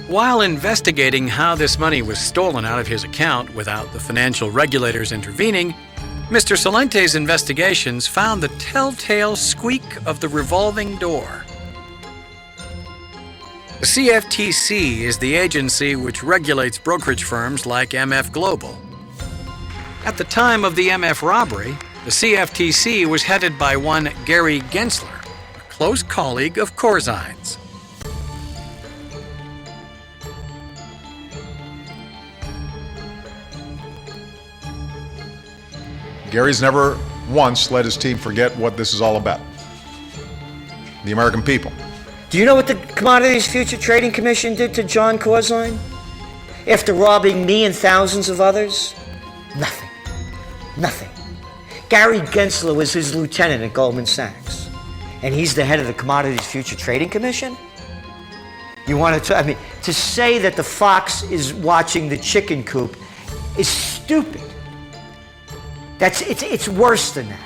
While investigating how this money was stolen out of his account without the financial regulators intervening, Mr. Salente's investigations found the telltale squeak of the revolving door. The CFTC is the agency which regulates brokerage firms like MF Global. At the time of the MF robbery, the CFTC was headed by one Gary Gensler, a close colleague of Corzine's. Gary's never once let his team forget what this is all about. The American people. Do you know what the Commodities Future Trading Commission did to John Corzine? After robbing me and thousands of others? Nothing. Nothing. Gary Gensler was his lieutenant at Goldman Sachs. And he's the head of the Commodities Future Trading Commission? You want to, I mean, to say that the fox is watching the chicken coop is stupid. It's worse than that.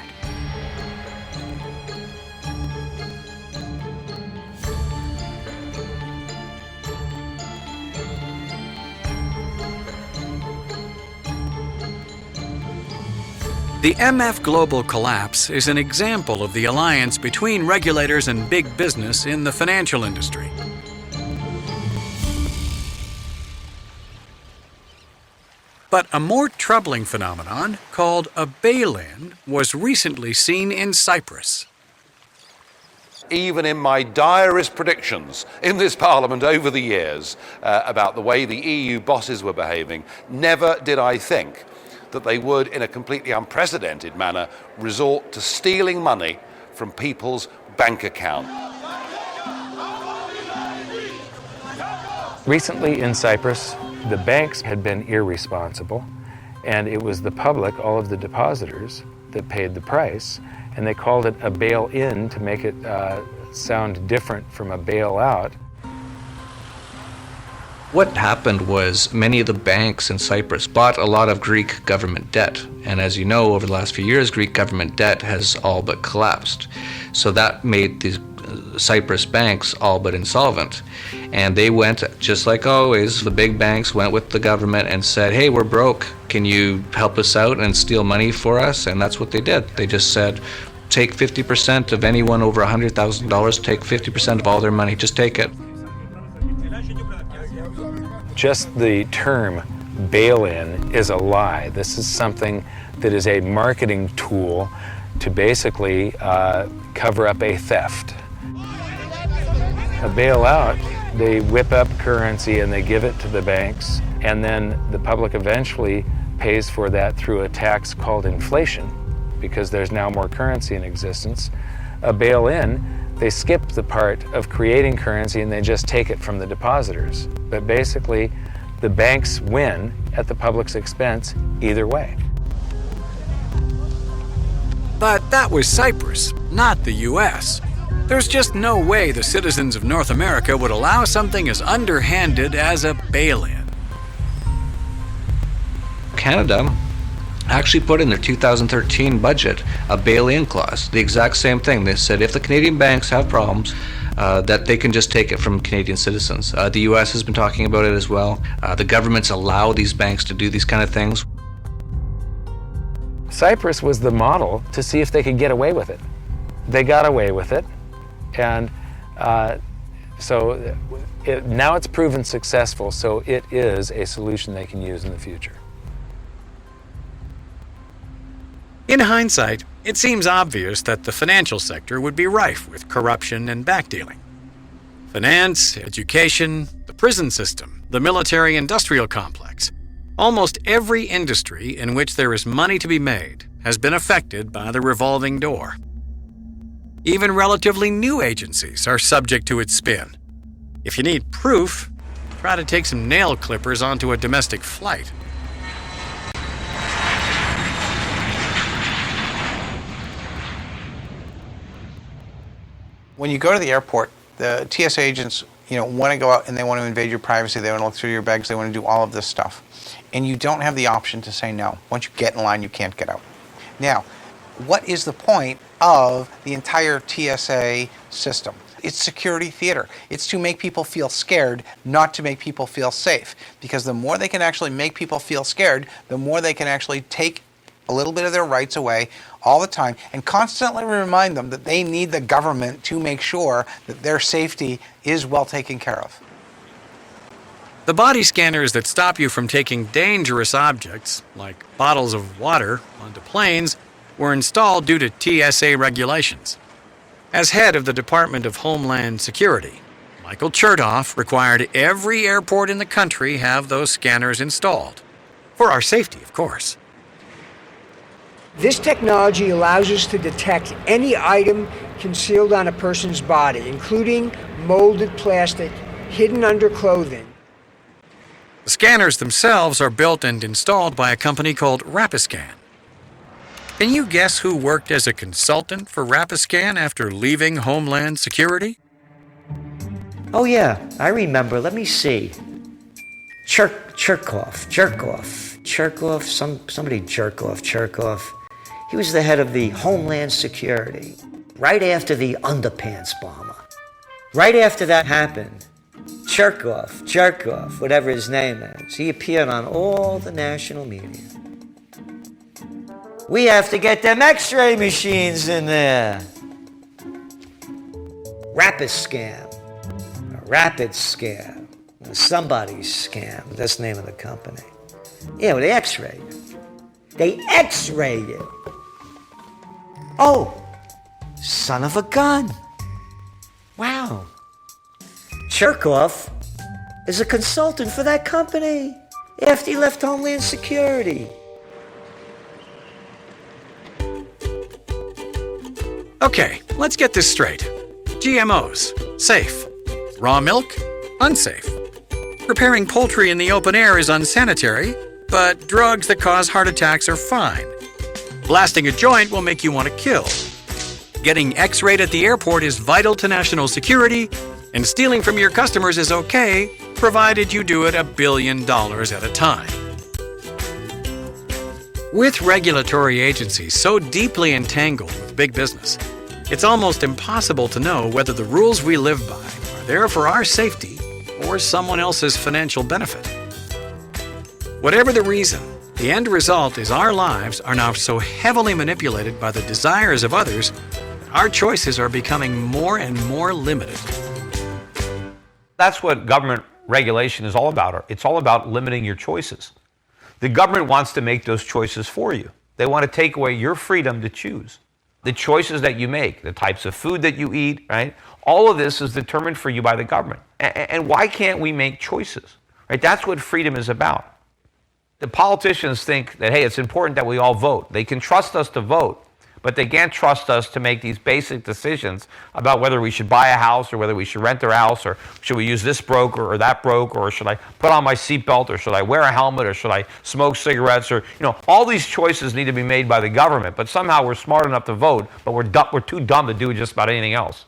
The MF Global collapse is an example of the alliance between regulators and big business in the financial industry. But a more troubling phenomenon, called a bail-in, was recently seen in Cyprus. Even in my direst predictions in this Parliament over the years about the way the EU bosses were behaving, never did I think that they would, in a completely unprecedented manner, resort to stealing money from people's bank account. Recently in Cyprus, the banks had been irresponsible, and it was the public, all of the depositors, that paid the price, and they called it a bail-in to make it sound different from a bailout. What happened was many of the banks in Cyprus bought a lot of Greek government debt. And as you know, over the last few years, Greek government debt has all but collapsed. So that made the Cyprus banks all but insolvent. And they went, just like always, the big banks went with the government and said, hey, we're broke. Can you help us out and steal money for us? And that's what they did. They just said, take 50% of anyone over $100,000, take 50% of all their money, just take it. Just the term bail-in is a lie. This is something that is a marketing tool to basically cover up a theft. A bailout, they whip up currency and they give it to the banks, and then the public eventually pays for that through a tax called inflation, because there's now more currency in existence. A bail-in, they skip the part of creating currency and they just take it from the depositors. But basically, the banks win at the public's expense either way. But that was Cyprus, not the US. There's just no way the citizens of North America would allow something as underhanded as a bail-in. Canada actually put in their 2013 budget a bail-in clause, the exact same thing. They said if the Canadian banks have problems, that they can just take it from Canadian citizens. The US has been talking about it as well. The governments allow these banks to do these kind of things. Cyprus was the model to see if they could get away with it. They got away with it, and now it's proven successful, so it is a solution they can use in the future. In hindsight, it seems obvious that the financial sector would be rife with corruption and backdealing. Finance, education, the prison system, the military-industrial complex. Almost every industry in which there is money to be made has been affected by the revolving door. Even relatively new agencies are subject to its spin. If you need proof, try to take some nail clippers onto a domestic flight. When you go to the airport, the TSA agents, want to go out and they want to invade your privacy. They want to look through your bags. They want to do all of this stuff. And you don't have the option to say no. Once you get in line, you can't get out. Now, what is the point of the entire TSA system? It's security theater. It's to make people feel scared, not to make people feel safe. Because the more they can actually make people feel scared, the more they can actually take a little bit of their rights away all the time and constantly remind them that they need the government to make sure that their safety is well taken care of. The body scanners that stop you from taking dangerous objects, like bottles of water, onto planes, were installed due to TSA regulations. As head of the Department of Homeland Security, Michael Chertoff required every airport in the country have those scanners installed. For our safety, of course. This technology allows us to detect any item concealed on a person's body, including molded plastic hidden under clothing. The scanners themselves are built and installed by a company called Rapiscan. Can you guess who worked as a consultant for Rapiscan after leaving Homeland Security? Oh yeah, I remember. Let me see. Cherkoff. He was the head of the Homeland Security right after the underpants bomber. Right after that happened, Cherkoff, whatever his name is, he appeared on all the national media. We have to get them X-ray machines in there. Rapid scam. Somebody's scam. That's the name of the company. Yeah, well, they X-rayed it. Oh, son of a gun. Wow. Cherkoff is a consultant for that company after he left Homeland Security. Okay, let's get this straight. GMOs, safe. Raw milk, unsafe. Preparing poultry in the open air is unsanitary, but drugs that cause heart attacks are fine. Blasting a joint will make you want to kill. Getting X-rayed at the airport is vital to national security, and stealing from your customers is okay, provided you do it $1 billion at a time. With regulatory agencies so deeply entangled with big business, it's almost impossible to know whether the rules we live by are there for our safety or someone else's financial benefit. Whatever the reason, the end result is our lives are now so heavily manipulated by the desires of others that our choices are becoming more and more limited. That's what government regulation is all about. It's all about limiting your choices. The government wants to make those choices for you. They want to take away your freedom to choose. The choices that you make, the types of food that you eat, right? All of this is determined for you by the government. And why can't we make choices? Right? That's what freedom is about. The politicians think that, hey, it's important that we all vote. They can trust us to vote, but they can't trust us to make these basic decisions about whether we should buy a house or whether we should rent our house, or should we use this broker or that broker, or should I put on my seatbelt, or should I wear a helmet, or should I smoke cigarettes, or, all these choices need to be made by the government, but somehow we're smart enough to vote, but we're too dumb to do just about anything else.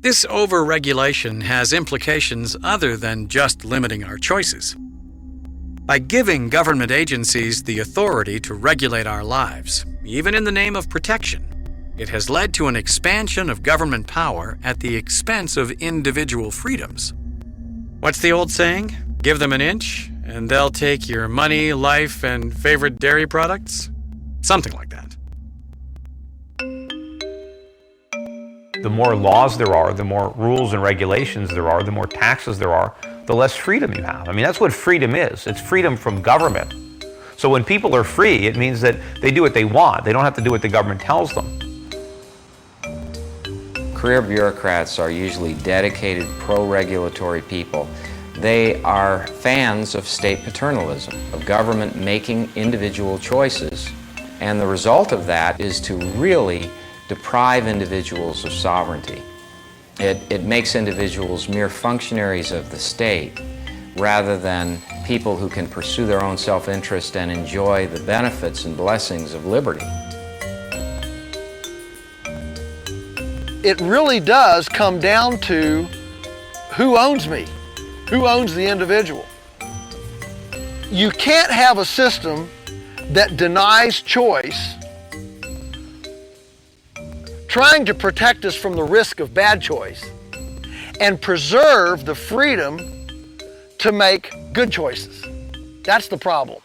This over-regulation has implications other than just limiting our choices. By giving government agencies the authority to regulate our lives, even in the name of protection, it has led to an expansion of government power at the expense of individual freedoms. What's the old saying? Give them an inch, and they'll take your money, life, and favorite dairy products? Something like that. The more laws there are, the more rules and regulations there are, the more taxes there are, the less freedom you have. I mean, that's what freedom is. It's freedom from government. So when people are free, it means that they do what they want. They don't have to do what the government tells them. Career bureaucrats are usually dedicated, pro-regulatory people. They are fans of state paternalism, of government making individual choices. And the result of that is to really deprive individuals of sovereignty. It makes individuals mere functionaries of the state rather than people who can pursue their own self-interest and enjoy the benefits and blessings of liberty. It really does come down to who owns me, who owns the individual. You can't have a system that denies choice, trying to protect us from the risk of bad choice, and preserve the freedom to make good choices. That's the problem.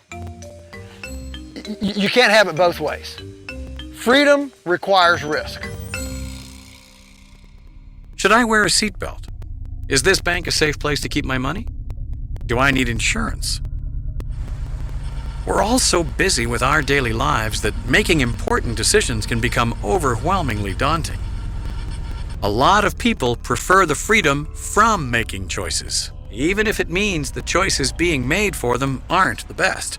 You can't have it both ways. Freedom requires risk. Should I wear a seatbelt? Is this bank a safe place to keep my money? Do I need insurance? We're all so busy with our daily lives that making important decisions can become overwhelmingly daunting. A lot of people prefer the freedom from making choices, even if it means the choices being made for them aren't the best.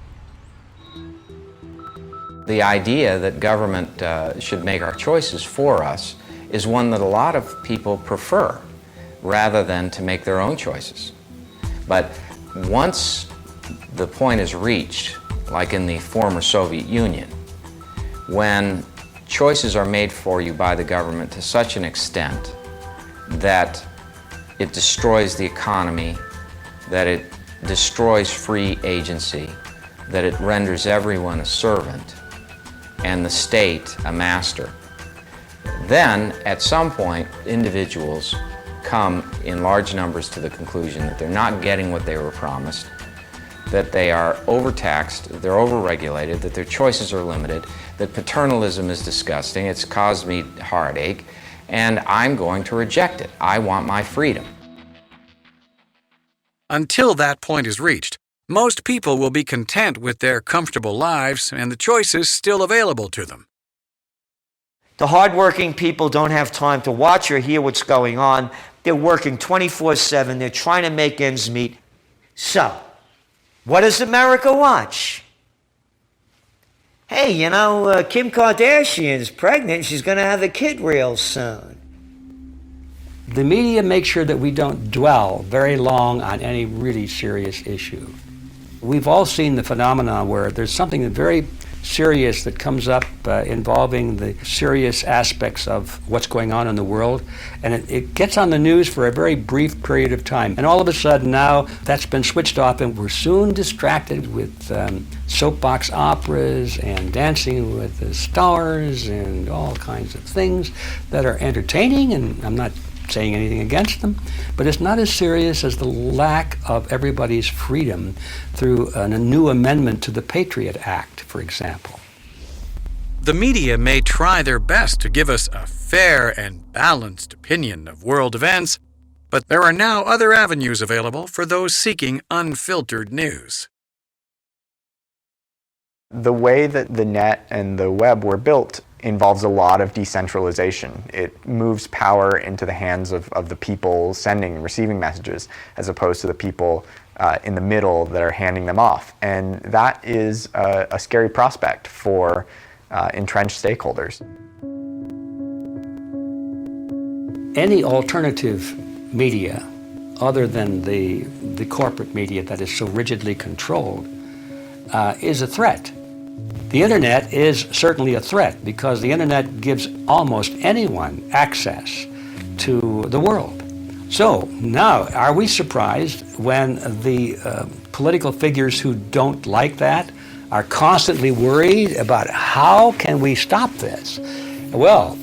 The idea that government should make our choices for us is one that a lot of people prefer, rather than to make their own choices. But once the point is reached, like in the former Soviet Union, when choices are made for you by the government to such an extent that it destroys the economy, that it destroys free agency, that it renders everyone a servant and the state a master. Then, at some point, individuals come in large numbers to the conclusion that they're not getting what they were promised, that they are overtaxed, that they're overregulated, that their choices are limited, that paternalism is disgusting, it's caused me heartache, and I'm going to reject it. I want my freedom. Until that point is reached, most people will be content with their comfortable lives and the choices still available to them. The hardworking people don't have time to watch or hear what's going on. They're working 24/7. They're trying to make ends meet. So, what does America watch? Hey, you know, Kim Kardashian's pregnant. She's going to have a kid real soon. The media makes sure that we don't dwell very long on any really serious issue. We've all seen the phenomenon where there's something very serious that comes up involving the serious aspects of what's going on in the world, and it gets on the news for a very brief period of time. And all of a sudden now that's been switched off, and we're soon distracted with soapbox operas and Dancing with the Stars and all kinds of things that are entertaining, and I'm not saying anything against them, but it's not as serious as the lack of everybody's freedom through a new amendment to the Patriot Act, for example. The media may try their best to give us a fair and balanced opinion of world events, but there are now other avenues available for those seeking unfiltered news. The way that the net and the web were built involves a lot of decentralization. It moves power into the hands of the people sending and receiving messages, as opposed to the people in the middle that are handing them off. And that is a scary prospect for entrenched stakeholders. Any alternative media, other than the corporate media that is so rigidly controlled, is a threat. The internet is certainly a threat because the internet gives almost anyone access to the world. So now, are we surprised when the political figures who don't like that are constantly worried about how can we stop this? Well,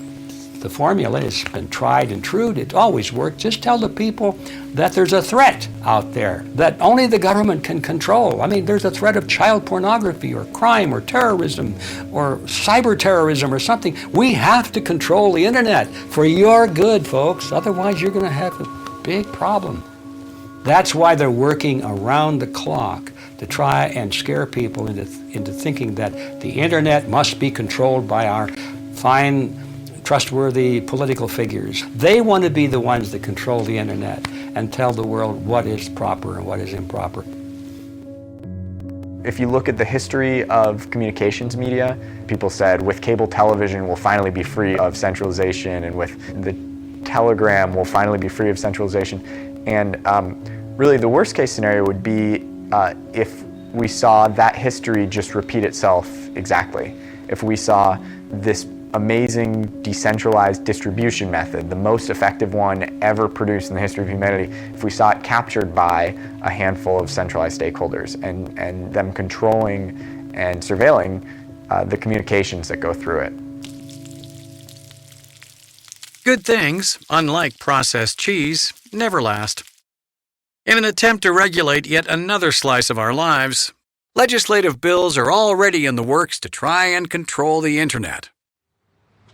the formula has been tried and true. It always worked. Just tell the people that there's a threat out there that only the government can control. I mean, there's a threat of child pornography or crime or terrorism or cyber terrorism or something. We have to control the internet for your good, folks. Otherwise, you're going to have a big problem. That's why they're working around the clock to try and scare people into thinking that the internet must be controlled by our fine, trustworthy political figures. They want to be the ones that control the internet and tell the world what is proper and what is improper. If you look at the history of communications media, people said with cable television we'll finally be free of centralization, and with the telegram we'll finally be free of centralization. And really the worst case scenario would be if we saw that history just repeat itself exactly. If we saw this amazing decentralized distribution method, the most effective one ever produced in the history of humanity, if we saw it captured by a handful of centralized stakeholders and them controlling and surveilling the communications that go through it. Good things, unlike processed cheese, never last. In an attempt to regulate yet another slice of our lives, legislative bills are already in the works to try and control the internet.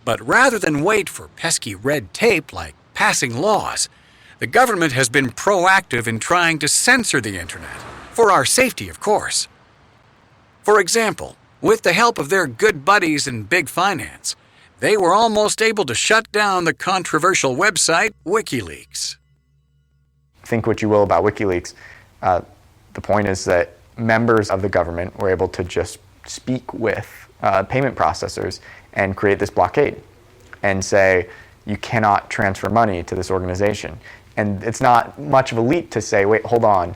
But rather than wait for pesky red tape like passing laws, the government has been proactive in trying to censor the internet, for our safety, of course. For example, with the help of their good buddies in big finance, they were almost able to shut down the controversial website WikiLeaks. Think what you will about WikiLeaks. The point is that members of the government were able to just speak with payment processors and create this blockade and say, you cannot transfer money to this organization. And it's not much of a leap to say, wait, hold on.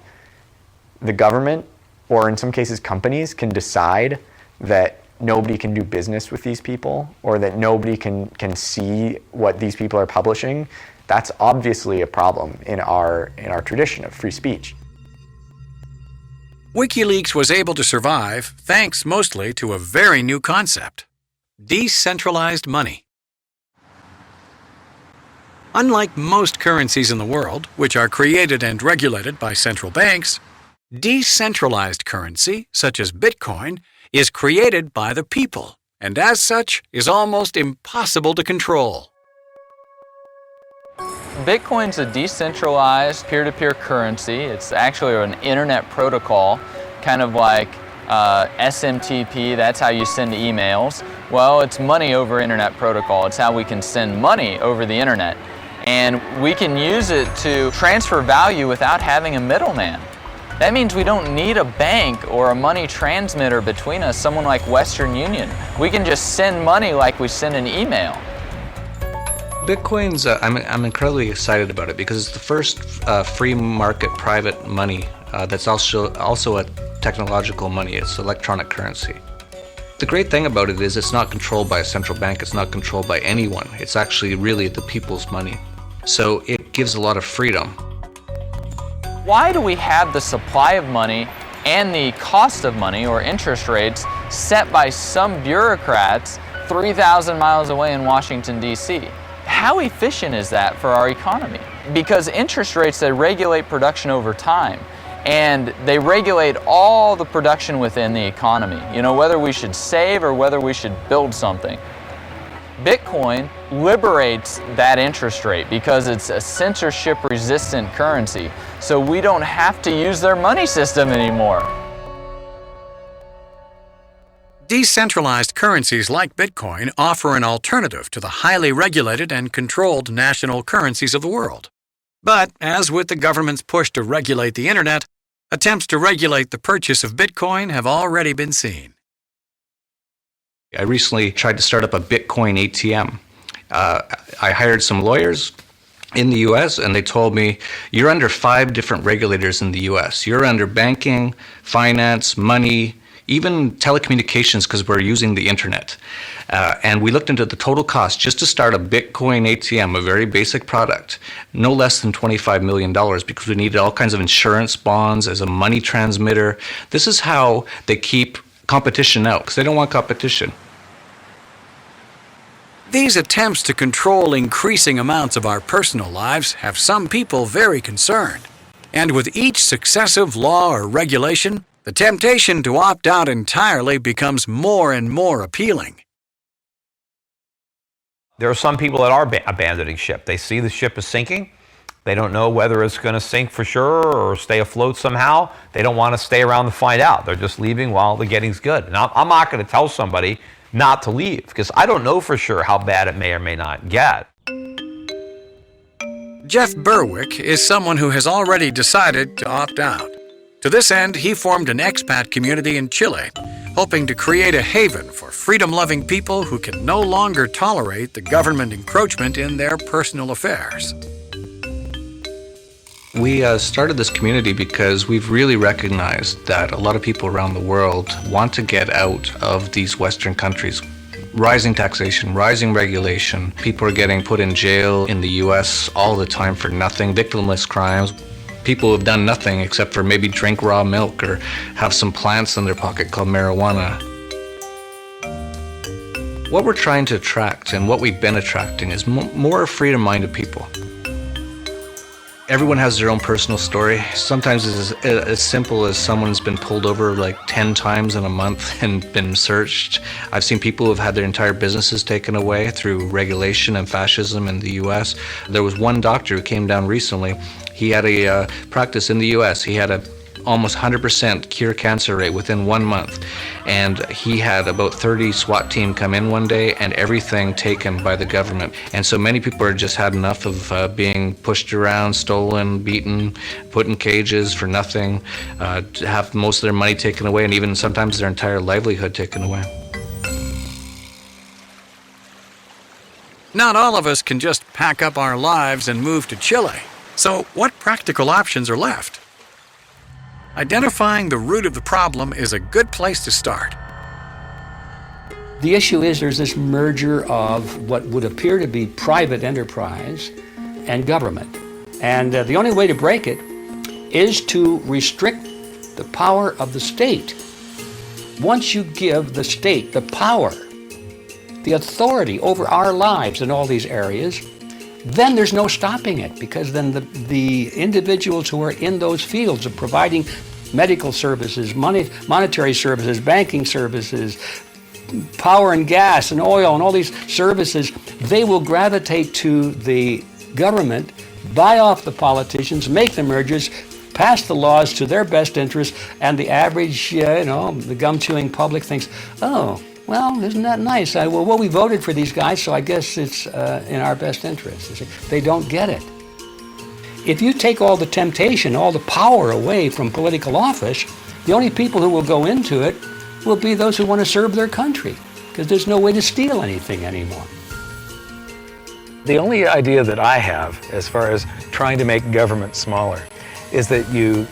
The government, or in some cases companies, can decide that nobody can do business with these people, or that nobody can see what these people are publishing. That's obviously a problem in our tradition of free speech. WikiLeaks was able to survive thanks mostly to a very new concept: decentralized money. Unlike most currencies in the world, which are created and regulated by central banks, decentralized currency, such as Bitcoin, is created by the people, and as such is almost impossible to control. Bitcoin's a decentralized peer-to-peer currency. It's actually an internet protocol, kind of like SMTP, that's how you send emails. Well, it's money over internet protocol. It's how we can send money over the internet. And we can use it to transfer value without having a middleman. That means we don't need a bank or a money transmitter between us, someone like Western Union. We can just send money like we send an email. Bitcoin's, I'm incredibly excited about it because it's the first free market private money that's also a technological money. It's electronic currency. The great thing about it is it's not controlled by a central bank. It's not controlled by anyone. It's actually really the people's money. So it gives a lot of freedom. Why do we have the supply of money and the cost of money, or interest rates, set by some bureaucrats 3,000 miles away in Washington, D.C.? How efficient is that for our economy? Because interest rates, they regulate production over time, and they regulate all the production within the economy. You know, whether we should save or whether we should build something. Bitcoin liberates that interest rate because it's a censorship-resistant currency, so we don't have to use their money system anymore. Decentralized currencies like Bitcoin offer an alternative to the highly regulated and controlled national currencies of the world. But, as with the government's push to regulate the internet, attempts to regulate the purchase of Bitcoin have already been seen. I recently tried to start up a Bitcoin ATM. I hired some lawyers in the US and they told me, you're under 5 different regulators in the US. You're under banking, finance, money, even telecommunications, because we're using the internet. And we looked into the total cost just to start a Bitcoin ATM, a very basic product, no less than $25 million, because we needed all kinds of insurance bonds as a money transmitter. This is how they keep competition out, because they don't want competition. These attempts to control increasing amounts of our personal lives have some people very concerned. And with each successive law or regulation, the temptation to opt out entirely becomes more and more appealing. There are some people that are abandoning ship. They see the ship is sinking. They don't know whether it's going to sink for sure or stay afloat somehow. They don't want to stay around to find out. They're just leaving while the getting's good. And I'm not going to tell somebody not to leave because I don't know for sure how bad it may or may not get. Jeff Berwick is someone who has already decided to opt out. To this end, he formed an expat community in Chile, hoping to create a haven for freedom-loving people who can no longer tolerate the government encroachment in their personal affairs. We started this community because we've really recognized that a lot of people around the world want to get out of these Western countries. Rising taxation, rising regulation, people are getting put in jail in the US all the time for nothing, victimless crimes. People have done nothing except for maybe drink raw milk or have some plants in their pocket called marijuana. What we're trying to attract and what we've been attracting is more freedom-minded people. Everyone has their own personal story. Sometimes it's as simple as someone's been pulled over like 10 times in a month and been searched. I've seen people who have had their entire businesses taken away through regulation and fascism in the US. There was one doctor who came down recently. He had a practice in the US. He had a almost 100% cure cancer rate within 1 month. And he had about 30 SWAT team come in one day and everything taken by the government. And so many people are just had enough of being pushed around, stolen, beaten, put in cages for nothing, to have most of their money taken away and even sometimes their entire livelihood taken away. Not all of us can just pack up our lives and move to Chile. So what practical options are left? Identifying the root of the problem is a good place to start. The issue is there's this merger of what would appear to be private enterprise and government. And the only way to break it is to restrict the power of the state. Once you give the state the power, the authority over our lives in all these areas, then there's no stopping it, because then the individuals who are in those fields of providing medical services, monetary services, banking services, power and gas and oil and all these services, they will gravitate to the government, buy off the politicians, make the mergers, pass the laws to their best interest, and the average, the gum-chewing public thinks, oh, well, isn't that nice? Well, we voted for these guys, so I guess it's in our best interest. They don't get it. If you take all the temptation, all the power away from political office, the only people who will go into it will be those who want to serve their country, because there's no way to steal anything anymore. The only idea that I have as far as trying to make government smaller is that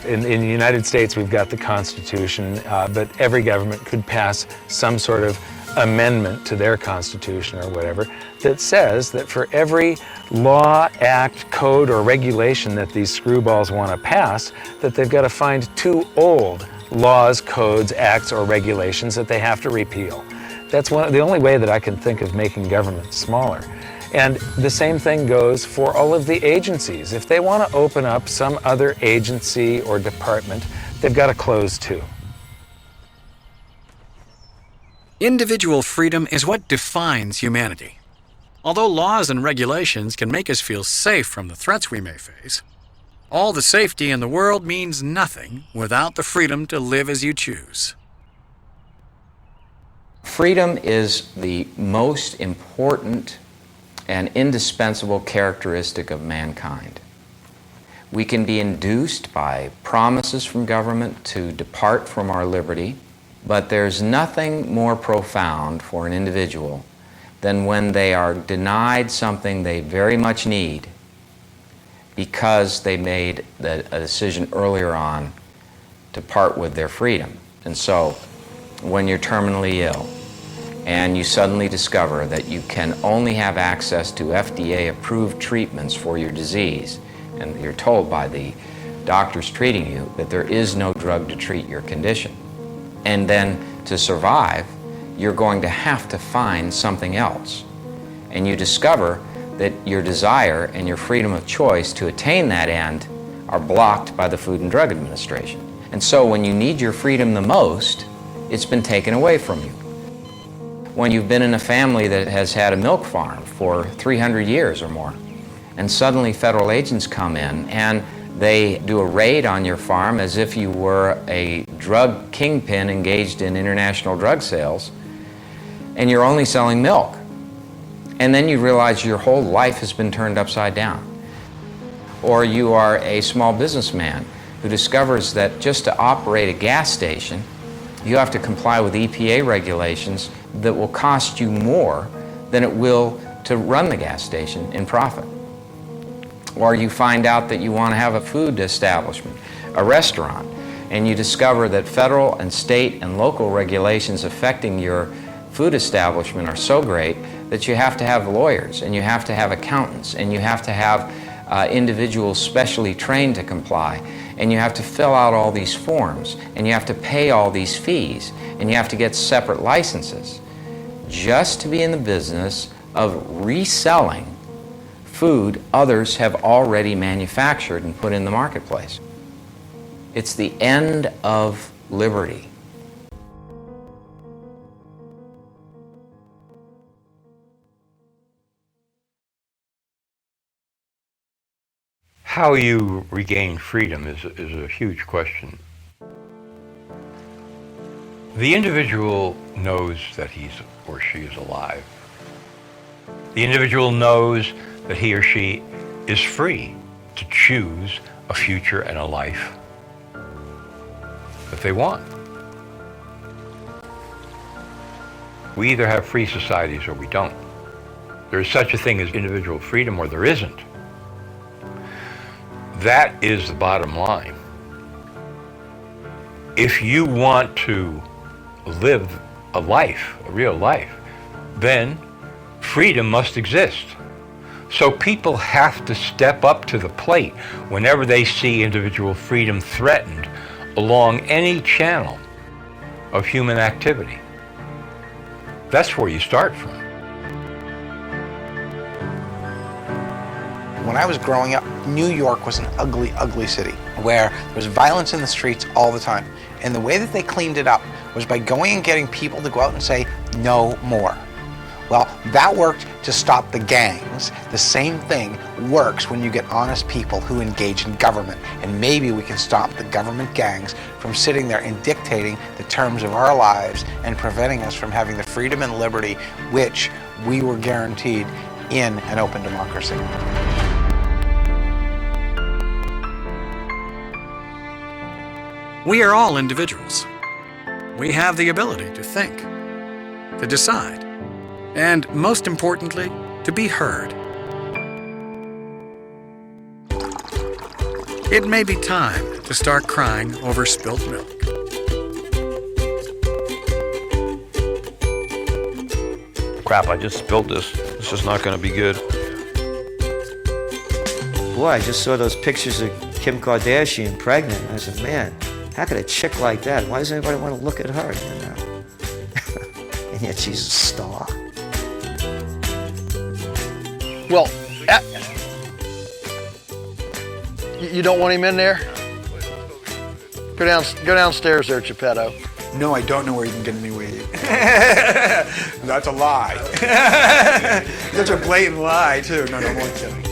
in the United States, we've got the Constitution, but every government could pass some sort of amendment to their Constitution or whatever that says that for every law, act, code, or regulation that these screwballs want to pass, that they've got to find 2 old laws, codes, acts, or regulations that they have to repeal. That's the only way that I can think of making government smaller. And the same thing goes for all of the agencies. If they want to open up some other agency or department, they've got to close too. Individual freedom is what defines humanity. Although laws and regulations can make us feel safe from the threats we may face, all the safety in the world means nothing without the freedom to live as you choose. Freedom is the most important and indispensable characteristic of mankind. We can be induced by promises from government to depart from our liberty, but there's nothing more profound for an individual than when they are denied something they very much need because they made a decision earlier on to part with their freedom. And so, when you're terminally ill, and you suddenly discover that you can only have access to FDA-approved treatments for your disease, and you're told by the doctors treating you that there is no drug to treat your condition. And then to survive, you're going to have to find something else. And you discover that your desire and your freedom of choice to attain that end are blocked by the Food and Drug Administration. And so when you need your freedom the most, it's been taken away from you. When you've been in a family that has had a milk farm for 300 years or more, and suddenly federal agents come in and they do a raid on your farm as if you were a drug kingpin engaged in international drug sales, and you're only selling milk. And then you realize your whole life has been turned upside down. Or you are a small businessman who discovers that just to operate a gas station, you have to comply with EPA regulations that will cost you more than it will to run the gas station in profit. Or you find out that you want to have a food establishment, a restaurant, and you discover that federal and state and local regulations affecting your food establishment are so great that you have to have lawyers, and you have to have accountants, and you have to have individuals specially trained to comply, and you have to fill out all these forms, and you have to pay all these fees, and you have to get separate licenses just to be in the business of reselling food others have already manufactured and put in the marketplace. It's the end of liberty. How you regain freedom is a huge question. The individual knows that he's or she is alive. The individual knows that he or she is free to choose a future and a life that they want. We either have free societies or we don't. There is such a thing as individual freedom or there isn't. That is the bottom line. If you want to live a life, a real life, then freedom must exist. So people have to step up to the plate whenever they see individual freedom threatened along any channel of human activity. That's where you start from. When I was growing up, New York was an ugly, ugly city where there was violence in the streets all the time. And the way that they cleaned it up was by going and getting people to go out and say, no more. Well, that worked to stop the gangs. The same thing works when you get honest people who engage in government. And maybe we can stop the government gangs from sitting there and dictating the terms of our lives and preventing us from having the freedom and liberty which we were guaranteed in an open democracy. We are all individuals. We have the ability to think, to decide, and most importantly, to be heard. It may be time to start crying over spilt milk. Crap, I just spilled this. This is not going to be good. Boy, I just saw those pictures of Kim Kardashian pregnant. I said, man, how could a chick like that? Why does anybody want to look at her? You know? And yet she's a star. Well, you don't want him in there? Go downstairs there, Geppetto. No, I don't know where you can get any weed. That's a lie. Such a blatant lie, too. No, I'm only kidding.